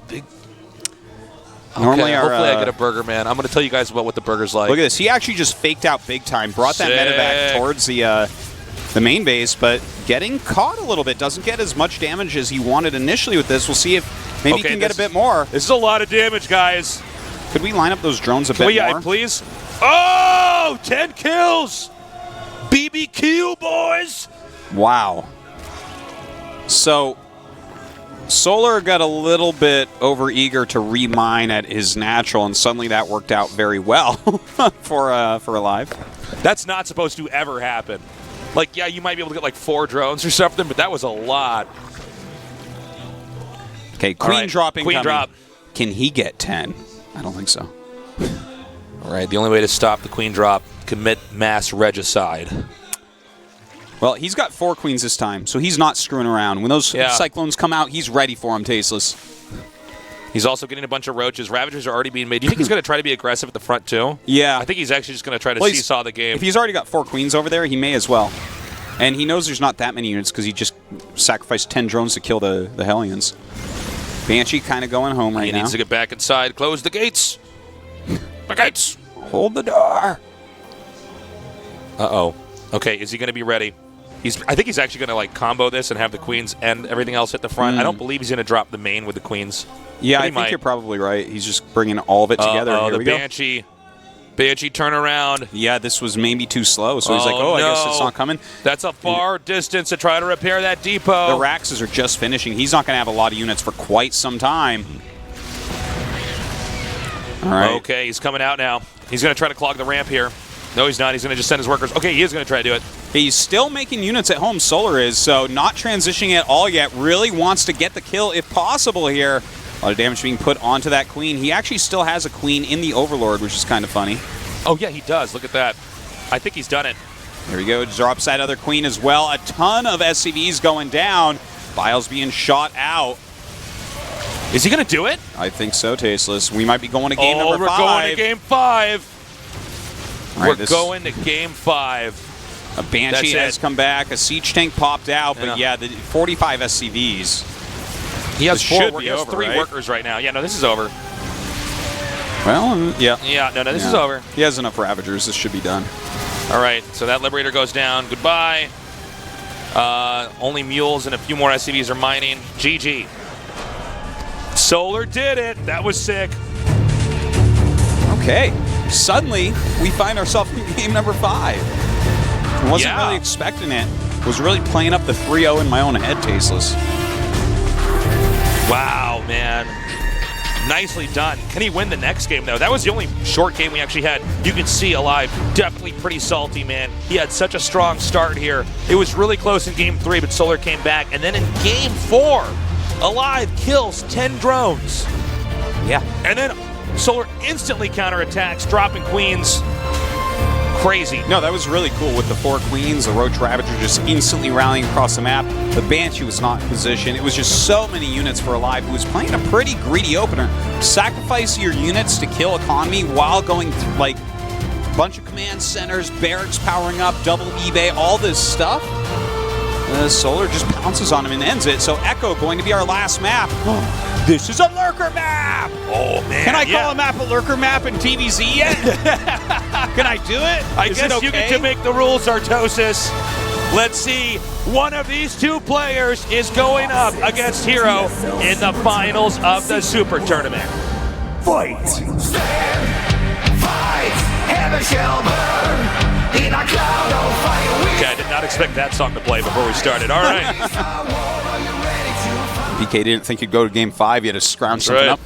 Normally, hopefully I get a burger, man. I'm going to tell you guys about what the burger's like. Look at this. He actually just faked out big time. Brought that medevac towards the main base, but getting caught a little bit. Doesn't get as much damage as he wanted initially with this. We'll see if maybe he can get a bit more. This is a lot of damage, guys. Could we line up those drones a bit more? Please? Oh, 10 kills. BBQ, boys. Wow. So Solar got a little bit overeager to remine at his natural, and suddenly that worked out very well for aLive. That's not supposed to ever happen. Like, yeah, you might be able to get like 4 drones or something, but that was a lot. Okay, queen dropping. Queen drop. Can he get 10? I don't think so. All right, the only way to stop the queen drop, commit mass regicide. Well, he's got 4 queens this time, so he's not screwing around. When those cyclones come out, he's ready for them, Tasteless. He's also getting a bunch of roaches. Ravagers are already being made. Do you think he's going to try to be aggressive at the front, too? Yeah. I think he's actually just going to try to seesaw the game. If he's already got 4 queens over there, he may as well. And he knows there's not that many units because he just sacrificed 10 drones to kill the Hellions. Banshee kind of going home right now. He needs to get back inside. Close the gates. The gates. Hold the door. Uh-oh. Okay, is he going to be ready? I think he's actually going to like combo this and have the queens and everything else hit the front. I don't believe he's going to drop the main with the queens. Yeah, I think you're probably right. He's just bringing all of it together. Oh, Here the Banshee. Banshee turnaround. Yeah, this was maybe too slow, so he's like, oh, I guess it's not coming. That's a far distance to try to repair that depot. The Raxes are just finishing. He's not going to have a lot of units for quite some time. All right. Okay, he's coming out now. He's going to try to clog the ramp here. No, he's not. He's going to just send his workers. Okay, he is going to try to do it. He's still making units at home, Solar is, so not transitioning at all yet. Really wants to get the kill if possible here. A lot of damage being put onto that queen. He actually still has a queen in the Overlord, which is kind of funny. Oh, yeah, he does. Look at that. I think he's done it. There we go. Drops that other queen as well. A ton of SCVs going down. Biles being shot out. Is he going to do it? I think so, Tasteless. We might be going to game number 5. We're going to game 5. Right, we're going to game 5. A Banshee has come back. A siege tank popped out. But yeah, the 45 SCVs. He has This four. should be He has over, 3 right? workers right now. Yeah, no, this is over. Well, yeah. Yeah, no, this is over. He has enough Ravagers. This should be done. All right, so that Liberator goes down. Goodbye. Only Mules and a few more SCVs are mining. GG. Solar did it. That was sick. Okay. Suddenly, we find ourselves in game number 5. Wasn't Yeah. really expecting it. Was really playing up the 3-0 in my own head, Tasteless. Wow, man. Nicely done. Can he win the next game, though? That was the only short game we actually had. You can see aLive definitely pretty salty, man. He had such a strong start here. It was really close in game 3, but Solar came back. And then in game 4, aLive kills 10 drones. Yeah. And then Solar instantly counterattacks, dropping queens. Crazy. No, that was really cool with the 4 queens, the Roach Ravager just instantly rallying across the map. The Banshee was not in position. It was just so many units for aLive, who was playing a pretty greedy opener. Sacrifice your units to kill economy while going through, like, a bunch of command centers, barracks powering up, double eBay, all this stuff. Solar just pounces on him and ends it. So Echo going to be our last map. This is a lurker map! Oh, man. Can I call a map a lurker map in TVZ yet? Can I do it? I Is guess it okay? you get to make the rules, Artosis. Let's see. One of these 2 players is going up against Hero in the finals of the Super Tournament. Fight! Okay, I did not expect that song to play before we started. All right. PK didn't think he'd go to game 5. He had to scrounge something up.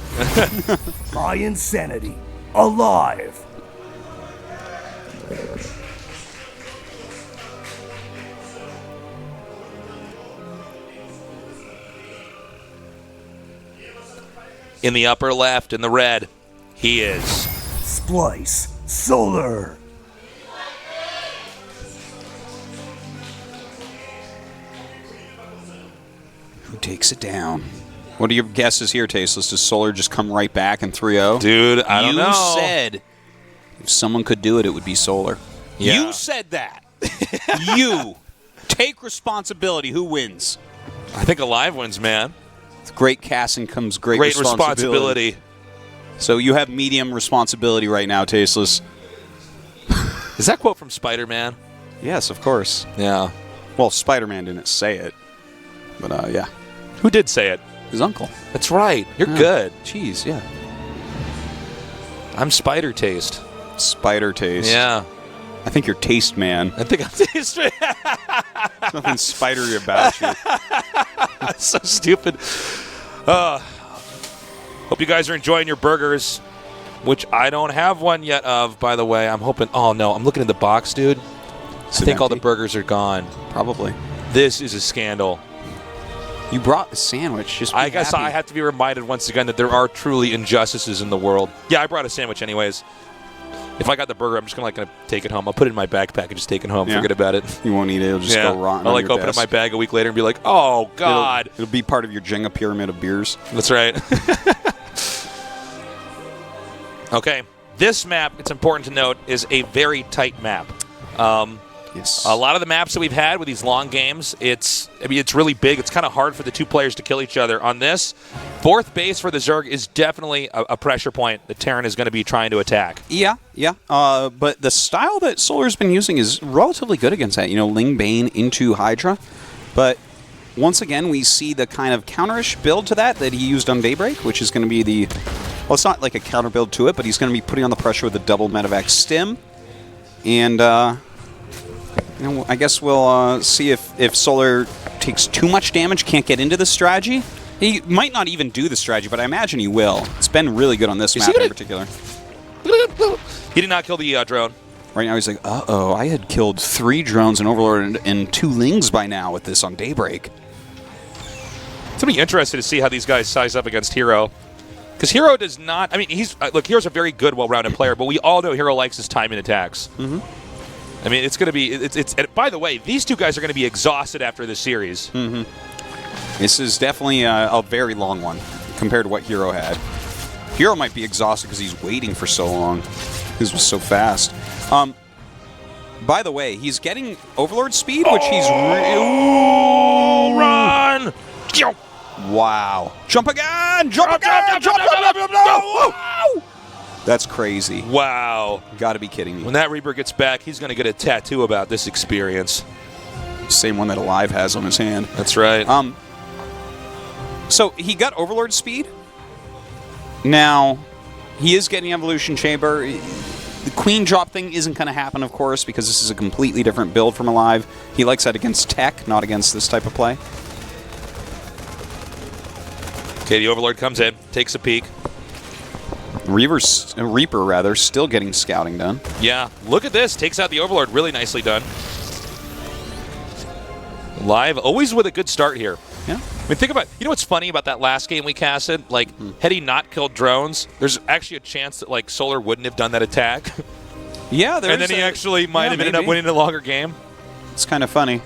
My Insanity. aLive. In the upper left, in the red, he is. Splice. Solar. Who takes it down? What are your guesses here, Tasteless? Does Solar just come right back in 3-0? Dude, I don't know. You said if someone could do it, it would be Solar. Yeah. You said that. You. Take responsibility. Who wins? I think aLive wins, man. With great casting comes great responsibility. So you have medium responsibility right now, Tasteless. Is that quote from Spider-Man? Yes, of course. Yeah. Well, Spider-Man didn't say it. But, yeah. Who did say it? His uncle. That's right. You're good. Jeez, yeah. I'm Spider Taste. Spider Taste. Yeah. I think you're Taste Man. I think I'm Taste. Nothing spidery about you. That's so stupid. Hope you guys are enjoying your burgers, which I don't have one yet of, by the way. I'm hoping. Oh, no. I'm looking at the box, dude. I think all the burgers are gone. Probably. This is a scandal. You brought the sandwich. Just be I guess happy. I have to be reminded once again that there are truly injustices in the world. Yeah, I brought a sandwich anyways. If I got the burger, I'm just gonna take it home. I'll put it in my backpack and just take it home. Yeah. Forget about it. You won't eat it. It'll just go rotten. I'll on like your open up desk. my bag a week later and be like, oh God. It'll be part of your Jenga pyramid of beers. That's right. Okay, this map, it's important to note, is a very tight map. Yes. A lot of the maps that we've had with these long games, it's really big. It's kind of hard for the 2 players to kill each other. On this, 4th base for the Zerg is definitely a pressure point that Terran is going to be trying to attack. Yeah. But the style that Solar's been using is relatively good against that. You know, Ling Bane into Hydra. But once again, we see the kind of counterish build to that he used on Daybreak, which is going to be the... Well, it's not like a counter build to it, but he's going to be putting on the pressure with a double Medivac Stim. And, you know, I guess we'll see if Solar takes too much damage, can't get into the strategy. He might not even do the strategy, but I imagine he will. It's been really good on this map in particular. He did not kill the drone. Right now he's like, uh-oh, I had killed 3 drones and Overlord and 2 Lings by now with this on Daybreak. It's going to be interesting to see how these guys size up against Hero. Because Hero does not... I mean, look, Hero's a very good, well-rounded player, but we all know Hero likes his timing attacks. Mm-hmm. I mean, it's going to be... And by the way, these 2 guys are going to be exhausted after this series. Mm-hmm. This is definitely a very long one compared to what Hero had. Hero might be exhausted because he's waiting for so long. This was so fast. By the way, he's getting Overlord speed, which he's... Oh, run! Wow. Jump again! Jump again! Jump again! Wow! That's crazy. Wow. Got to be kidding me. When that Reaper gets back, he's going to get a tattoo about this experience. Same one that aLive has on his hand. That's right. So he got Overlord speed. Now, he is getting Evolution Chamber. The Queen drop thing isn't going to happen, of course, because this is a completely different build from aLive. He likes that against tech, not against this type of play. Okay, the Overlord comes in, takes a peek. Reaper, still getting scouting done. Yeah, look at this. Takes out the Overlord. Really nicely done. aLive, always with a good start here. Yeah. I mean, think about, you know what's funny about that last game we casted? Like, had he not killed drones, there's actually a chance that, like, Solar wouldn't have done that attack. Yeah, there's and then he actually might have ended up winning a longer game. It's kind of funny.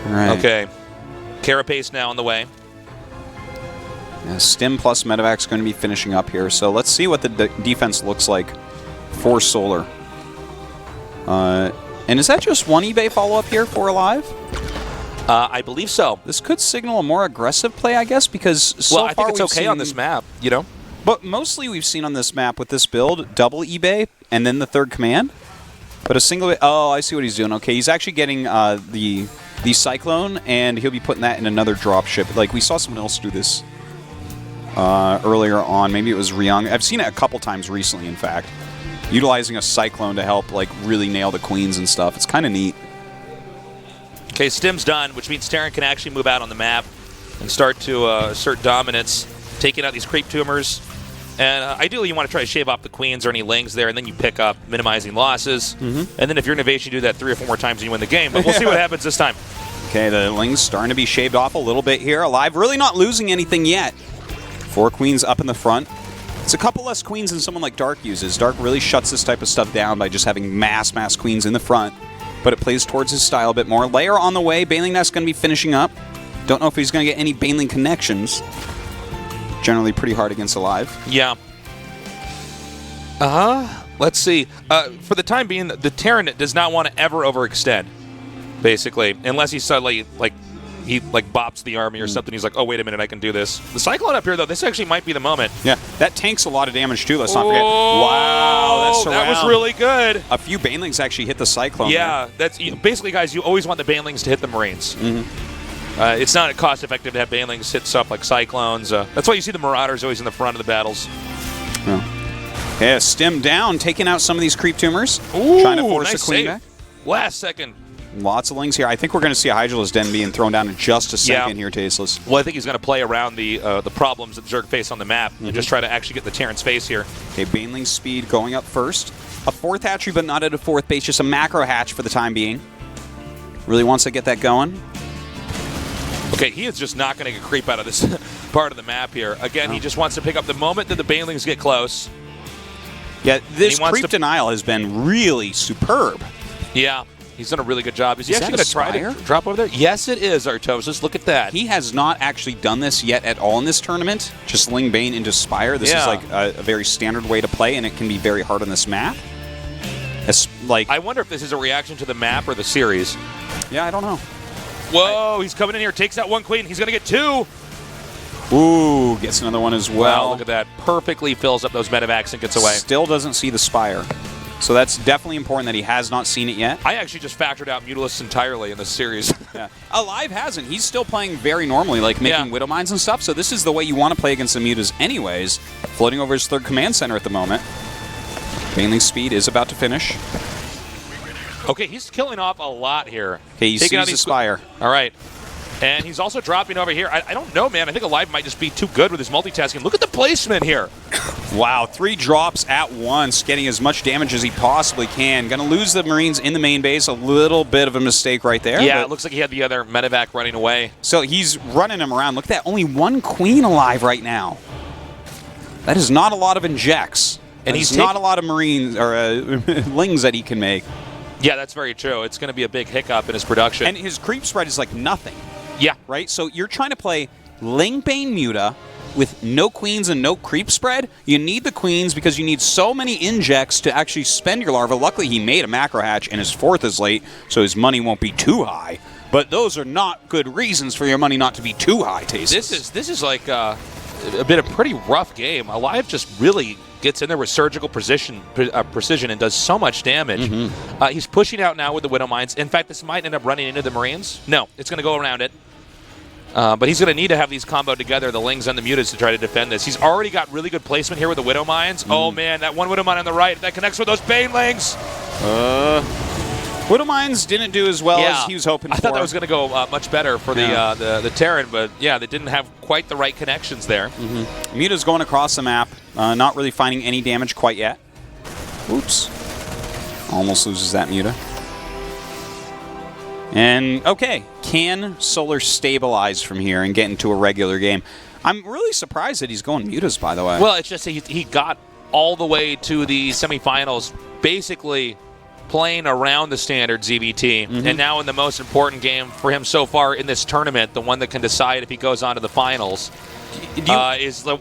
All right. Okay. Carapace now on the way. Yeah, Stim plus Medevac's going to be finishing up here, so let's see what the defense looks like for Solar. And is that just one eBay follow-up here for aLive? I believe so. This could signal a more aggressive play, I guess, because so well, I think far it's okay on this map, you know? But mostly we've seen on this map with this build, double eBay and then the third command. But a single... Oh, I see what he's doing. Okay, he's actually getting the Cyclone, and he'll be putting that in another dropship. Like, we saw someone else do this earlier on. Maybe it was Ryung. I've seen it a couple times recently, in fact. Utilizing a Cyclone to help, like, really nail the queens and stuff. It's kind of neat. Okay, Stim's done, which means Terran can actually move out on the map and start to assert dominance, taking out these creep tumors. And ideally, you want to try to shave off the queens or any lings there, and then you pick up, minimizing losses. And then if you're Innovation, you do that 3 or 4 more times and you win the game. But we'll see what happens this time. Okay, the lings starting to be shaved off a little bit here. aLive really not losing anything yet. 4 queens up in the front. It's a couple less queens than someone like Dark uses. Dark really shuts this type of stuff down by just having mass queens in the front. But it plays towards his style a bit more. Lair on the way. Baneling Nest going to be finishing up. Don't know if he's going to get any Baneling connections. Generally pretty hard against aLive. Yeah. Let's see. For the time being, the Terran does not want to ever overextend, basically, unless he suddenly he bops the army or something. He's like, oh, wait a minute, I can do this. The Cyclone up here, though, this actually might be the moment. Yeah, that tanks a lot of damage, too. Let's not forget. Wow, that's that was really good. A few Banelings actually hit the Cyclone. Yeah, that's basically, guys, you always want the Banelings to hit the Marines. It's not cost-effective to have Banelings hit stuff like Cyclones. That's why you see the Marauders always in the front of the battles. Yeah, Stim down, taking out some of these creep tumors. Ooh, trying to force nice a queen save. back. Last second. Lots of lings here. I think we're going to see a Hydralis Den being thrown down in just a second here, Tasteless. Well, I think he's going to play around the problems that Zerg face on the map and just try to actually get the Terran space here. Okay, Baneling speed going up first. A 4th hatchery, but not at a 4th base, just a macro hatch for the time being. Really wants to get that going. Okay, he is just not going to get creep out of this part of the map here. Again, he just wants to pick up the moment that the Banelings get close. Yeah, this creep denial has been really superb. Yeah, he's done a really good job. Is he actually that going to try to drop over there? Yes, it is, Artosis. Look at that. He has not actually done this yet at all in this tournament. Just Ling Bane into Spire. This is like a very standard way to play, and it can be very hard on this map. I wonder if this is a reaction to the map or the series. Yeah, I don't know. Whoa, he's coming in here, takes out 1 queen. He's going to get 2. Ooh, gets another one as well. Wow, look at that. Perfectly fills up those medevacs and gets away. Still doesn't see the Spire. So that's definitely important that he has not seen it yet. I actually just factored out Mutalisks entirely in this series. Yeah. aLive hasn't. He's still playing very normally, like making Widow Mines and stuff. So this is the way you want to play against the Mutas anyways. Floating over his 3rd command center at the moment. Baneling speed is about to finish. Okay, he's killing off a lot here. Okay, he sees the Spire. All right. And he's also dropping over here. I don't know, man. I think aLive might just be too good with his multitasking. Look at the placement here. Wow, 3 drops at once, getting as much damage as he possibly can. Going to lose the Marines in the main base. A little bit of a mistake right there. Yeah, it looks like he had the other medevac running away. So he's running him around. Look at that. Only 1 queen alive right now. That is not a lot of injects. And he's not a lot of Marines or lings that he can make. Yeah, that's very true. It's going to be a big hiccup in his production. And his creep spread is like nothing. Yeah. Right? So you're trying to play Ling Bane Muta with no queens and no creep spread. You need the queens because you need so many injects to actually spend your larva. Luckily, he made a macro hatch, and his 4th is late, so his money won't be too high. But those are not good reasons for your money not to be too high, Tasteless. This is like a pretty rough game. aLive just really gets in there with surgical precision and does so much damage. He's pushing out now with the Widow Mines. In fact, this might end up running into the Marines. No, it's going to go around it. But he's going to need to have these combo together, the Lings and the Mutas, to try to defend this. He's already got really good placement here with the Widow Mines. Oh, man, that one Widow Mine on the right, that connects with those Banelings. Widow Mines didn't do as well as he was hoping for. I thought that was going to go much better for the Terran, but yeah, they didn't have quite the right connections there. Muta's going across the map, not really finding any damage quite yet. Oops. Almost loses that Muta. And, okay, can Solar stabilize from here and get into a regular game? I'm really surprised that he's going Mutas, by the way. Well, it's just he got all the way to the semifinals, basically playing around the standard ZVT, and now in the most important game for him so far in this tournament, the one that can decide if he goes on to the finals, is the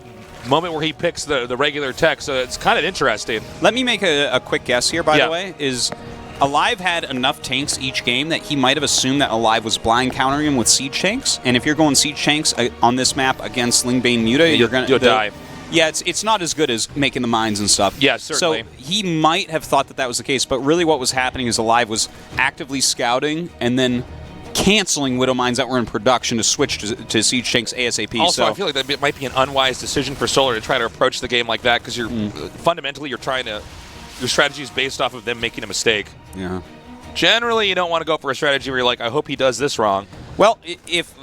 moment where he picks the regular tech, so it's kind of interesting. Let me make a quick guess here, by the way, is aLive had enough tanks each game that he might have assumed that aLive was blind countering him with siege tanks, and if you're going siege tanks on this map against Lingbane Muta, you'll die. Yeah, it's not as good as making the mines and stuff. Yeah, certainly. So he might have thought that was the case, but really what was happening is aLive was actively scouting and then canceling Widow Mines that were in production to switch to siege tanks ASAP. Also, I feel like that might be an unwise decision for Solar to try to approach the game like that, because you're fundamentally your strategy is based off of them making a mistake. Yeah. Generally, you don't want to go for a strategy where you're like, I hope he does this wrong. Well, if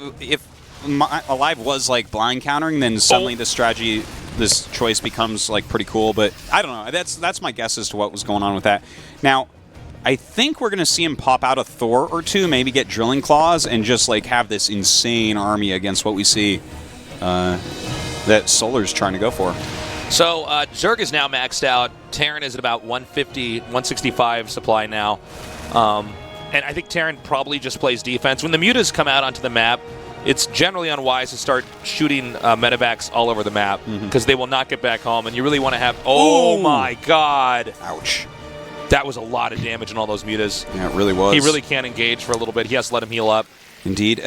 aLive was like blind countering, then suddenly this strategy, this choice becomes like pretty cool. But I don't know. That's my guess as to what was going on with that. Now, I think we're going to see him pop out a Thor or two, maybe get Drilling Claws, and just like have this insane army against what we see that Solar's trying to go for. So Zerg is now maxed out. Terran is at about 150, 165 supply now. And I think Terran probably just plays defense. When the Mutas come out onto the map, it's generally unwise to start shooting medevacs all over the map, because they will not get back home, and you really want to have... Oh, my God. Ouch. That was a lot of damage in all those Mutas. Yeah, it really was. He really can't engage for a little bit. He has to let him heal up. Indeed.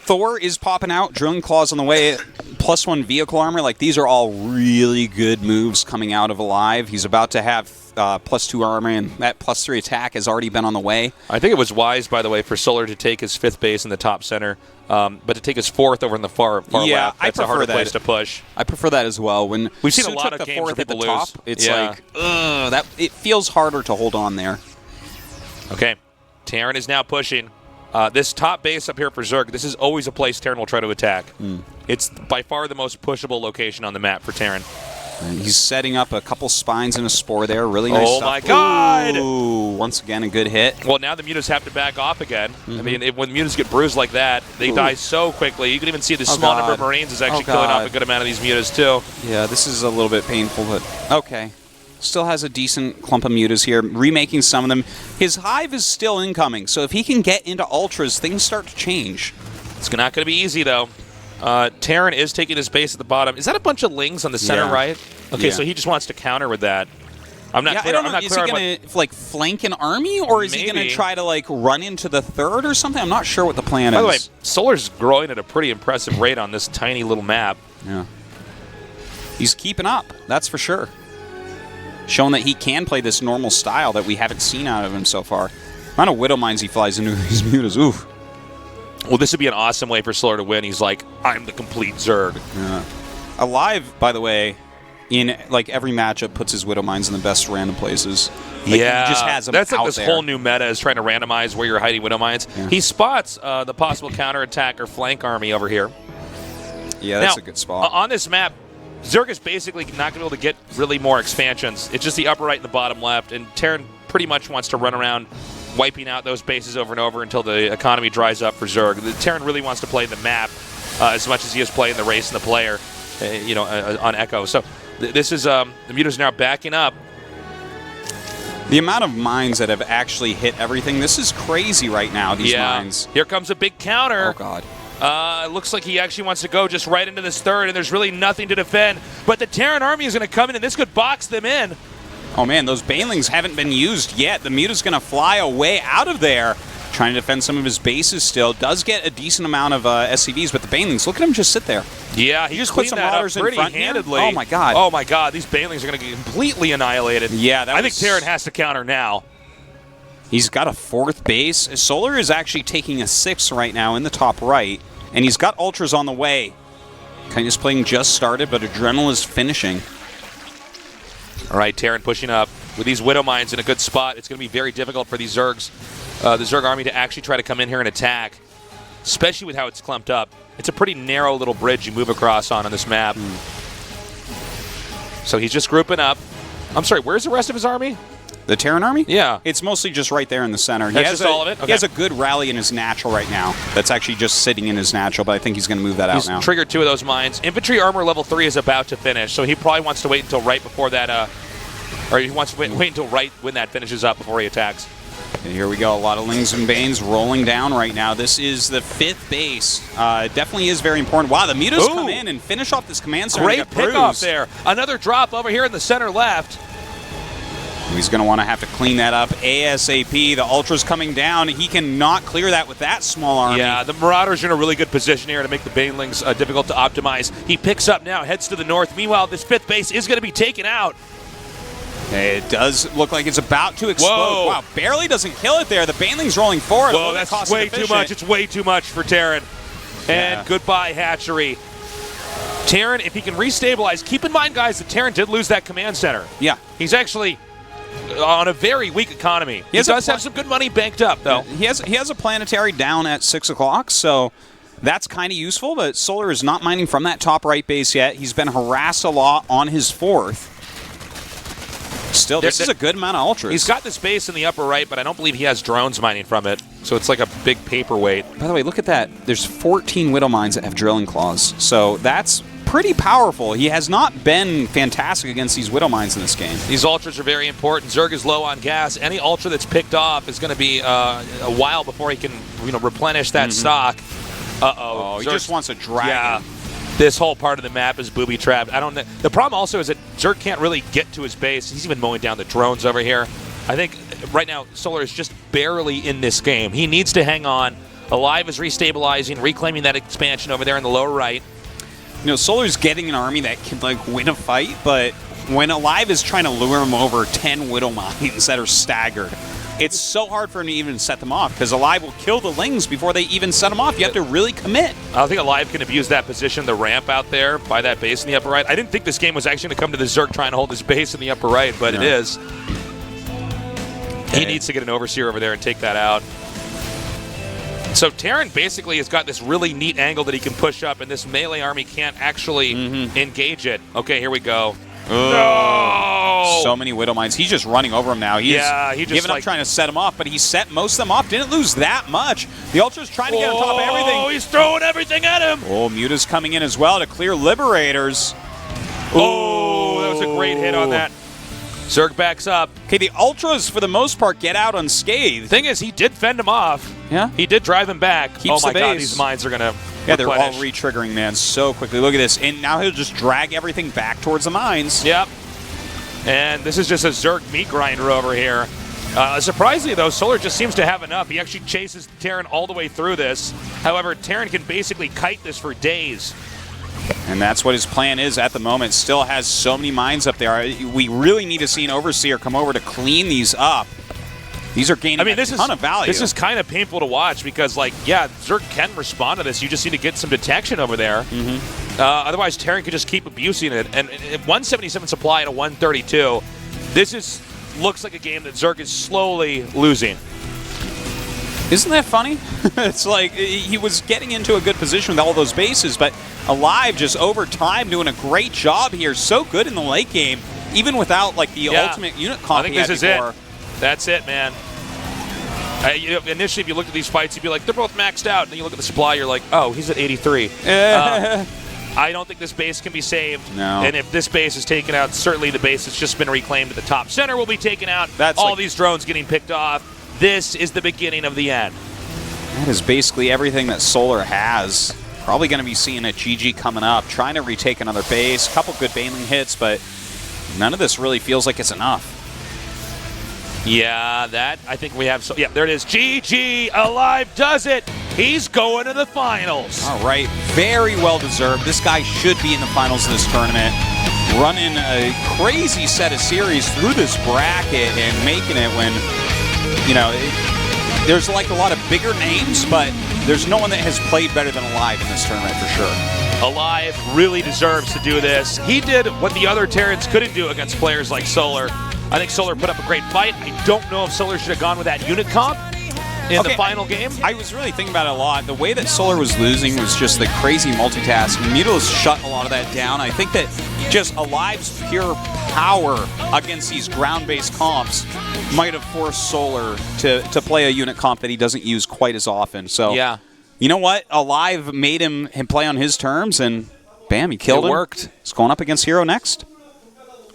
Thor is popping out. Drilling Claws on the way. +1 vehicle armor. Like, these are all really good moves coming out of aLive. He's about to have +2 armor, and that +3 attack has already been on the way. I think it was wise, by the way, for Solar to take his 5th base in the top center, but to take his 4th over in the far left, that's a harder place to push. I prefer that as well. When we've seen Sue a lot took of the games 4th where at the people top, lose. it's like, that it feels harder to hold on there. Okay, Terran is now pushing. This top base up here for Zerg, this is always a place Terran will try to attack. It's by far the most pushable location on the map for Terran. And he's setting up a couple spines and a spore there. Really nice stuff. Oh, my God! Ooh, once again, a good hit. Well, now the Mutas have to back off again. I mean, when Mutas get bruised like that, they die so quickly. You can even see the small number of Marines is actually killing off a good amount of these Mutas, too. Yeah, this is a little bit painful, but okay. Still has a decent clump of Mutas here, remaking some of them. His Hive is still incoming, so if he can get into Ultras, things start to change. It's not going to be easy, though. Terran is taking his base at the bottom. Is that a bunch of Lings on the center right? Okay, so he just wants to counter with that. I'm not clear. I don't know. Is he going to like flank an army, or is he going to try to like run into the third or something? I'm not sure what the plan is. By the way, Solar's growing at a pretty impressive rate on this tiny little map. Yeah. He's keeping up, that's for sure. Showing that he can play this normal style that we haven't seen out of him so far. The amount of Widow Mines he flies into these Mutas, oof. Well, this would be an awesome way for Solar to win. He's like, I'm the complete Zerg. Yeah. aLive, by the way, in like every matchup, puts his Widow Mines in the best random places. Like, yeah, he just has them that's like out this there. whole new meta is trying to randomize where you're hiding Widow Mines. Yeah. He spots the possible counterattack or flank army over here. Yeah, that's now, a good spot. On this map, Zerg is basically not going to be able to get really more expansions. It's just the upper right and the bottom left, and Terran pretty much wants to run around wiping out those bases over and over until the economy dries up for Zerg. The Terran really wants to play the map as much as he is playing the race and the player, on Echo. So this is the Mutas now backing up. The amount of mines that have actually hit everything, this is crazy right now, these mines. Here comes a big counter. Oh, God. It looks like he actually wants to go just right into this third, and there's really nothing to defend. But the Terran army is going to come in, and this could box them in. Oh, man, those Banelings haven't been used yet. The Muta's going to fly away out of there. Trying to defend some of his bases still. Does get a decent amount of SCVs, but the Banelings, look at him just sit there. Yeah, he just put cleaned some that Marauders up in pretty front here. handedly. Oh, my God. Oh, my God. These Banelings are going to get completely annihilated. Yeah, I think Terran has to counter now. He's got a 4th base. Solar is actually taking a 6th right now in the top right, and he's got Ultras on the way. Kindness playing just started, but Adrenal is finishing. All right, Terran pushing up. With these Widow Mines in a good spot, it's going to be very difficult for these Zergs, the Zerg army, to actually try to come in here and attack, especially with how it's clumped up. It's a pretty narrow little bridge you move across on this map. So he's just grouping up. I'm sorry, where's the rest of his army? The Terran army? Yeah. It's mostly just right there in the center. That's just all of it? He Okay. has a good rally in his natural right now. That's actually just sitting in his natural, but I think he's going to move that out now. He's triggered 2 of those mines. Infantry armor level 3 is about to finish, so he probably wants to wait until right before that, or he wants to wait until right when that finishes up before he attacks. And here we go. A lot of Lings and Banes rolling down right now. This is the 5th base. It definitely is very important. Wow, the Mutas come in and finish off this command center. Great pick-off there. Another drop over here in the center left. He's going to want to have to clean that up ASAP. The Ultra's coming down. He cannot clear that with that small army. Yeah, the Marauders are in a really good position here to make the Banelings difficult to optimize. He picks up now, heads to the north. Meanwhile, this 5th base is going to be taken out. It does look like it's about to explode. Whoa. Wow, barely doesn't kill it there. The Baneling's rolling forward. Whoa, that's way too much. It's way too much for Terran. And goodbye, Hatchery. Terran, if he can restabilize, keep in mind, guys, that Terran did lose that command center. Yeah. He's actually on a very weak economy. He does have some good money banked up, though. He has a planetary down at 6 o'clock, so that's kind of useful, but Solar is not mining from that top right base yet. He's been harassed a lot on his 4th. Still, this is a good amount of Ultras. He's got this base in the upper right, but I don't believe he has drones mining from it, so it's like a big paperweight. By the way, look at that. There's 14 Widow Mines that have drilling claws, so that's pretty powerful. He has not been fantastic against these Widow Mines in this game. These Ultras are very important. Zerg is low on gas. Any Ultra that's picked off is going to be a while before he can replenish that stock. Uh-oh. He just wants a dragon. Yeah. This whole part of the map is booby-trapped. The problem also is that Zerg can't really get to his base. He's even mowing down the drones over here. I think right now Solar is just barely in this game. He needs to hang on. aLive is restabilizing, reclaiming that expansion over there in the lower right. You know, Solar's getting an army that can, like, win a fight, but when aLive is trying to lure him over 10 Widow Mines that are staggered, it's so hard for him to even set them off, because aLive will kill the Lings before they even set them off. You have to really commit. I think aLive can abuse that position, the ramp out there by that base in the upper right. I didn't think this game was actually going to come to the Zerg trying to hold his base in the upper right, but it is. He needs to get an Overseer over there and take that out. So Terran basically has got this really neat angle that he can push up, and this melee army can't actually engage it. Okay, here we go. No! So many Widow Mines. He's just running over him now. He's he just giving up trying to set him off, but he set most of them off. Didn't lose that much. The Ultra's trying to get on top of everything. Oh, he's throwing everything at him. Oh, Muta's coming in as well to clear Liberators. Oh, that was a great hit on that. Zerg backs up. Okay, the Ultras, for the most part, get out unscathed. Thing is, he did fend him off. Yeah. He did drive him back. Keeps oh my the god, base. these mines are going to Yeah, they're all replenish. re-triggering, man, so quickly. Look at this. And now he'll just drag everything back towards the mines. Yep. And this is just a Zerg meat grinder over here. Surprisingly, though, Solar just seems to have enough. He actually chases Terran all the way through this. However, Terran can basically kite this for days. And that's what his plan is at the moment. Still has so many mines up there. We really need to see an Overseer come over to clean these up. These are gaining a ton of value. This is kind of painful to watch because, like, yeah, Zerg can respond to this. You just need to get some detection over there. Otherwise, Terran could just keep abusing it. And 177 supply at a 132. This looks like a game that Zerg is slowly losing. Isn't that funny? It's like he was getting into a good position with all those bases, but aLive just over time doing a great job here. So good in the late game, even without like the ultimate unit comp. I think this is it. That's it, man. Initially, if you looked at these fights, you'd be like, they're both maxed out. And then you look at the supply, you're like, oh, he's at 83. I don't think this base can be saved. No. And if this base is taken out, certainly the base that's just been reclaimed at the top center will be taken out. That's all these drones getting picked off. This is the beginning of the end. That is basically everything that Solar has. Probably going to be seeing a GG coming up, trying to retake another base. Couple good Baneling hits, but none of this really feels like it's enough. Yeah, that, I think we have, so yeah, there it is. GG, aLive does it. He's going to the finals. All right, very well deserved. This guy should be in the finals of this tournament. Running a crazy set of series through this bracket and making it when, you know, there's like a lot of bigger names, but there's no one that has played better than aLive in this tournament for sure. aLive really deserves to do this. He did what the other Terrans couldn't do against players like Solar. I think Solar put up a great fight. I don't know if Solar should have gone with that unit comp in the final game. I was really thinking about it a lot. The way that Solar was losing was just the crazy multitask. Mutila's shut a lot of that down. I think that just aLive's pure power against these ground-based comps might have forced Solar to play a unit comp that he doesn't use quite as often. So, yeah. You know what? aLive made him play on his terms, and bam, he killed him. It worked. He's going up against Hero next.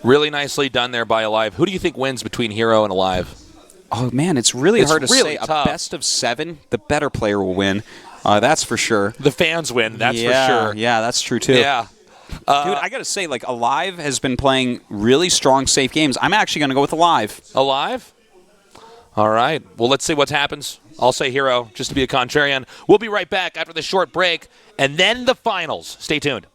Really nicely done there by aLive. Who do you think wins between Hero and aLive? Oh, man, it's really hard to really say. tough. A best of 7, the better player will win. That's for sure. The fans win, that's for sure. Yeah, that's true, too. Yeah. Dude, I got to say, like, aLive has been playing really strong, safe games. I'm actually going to go with aLive. aLive? All right. Well, let's see what happens. I'll say Hero, just to be a contrarian. We'll be right back after this short break, and then the finals. Stay tuned.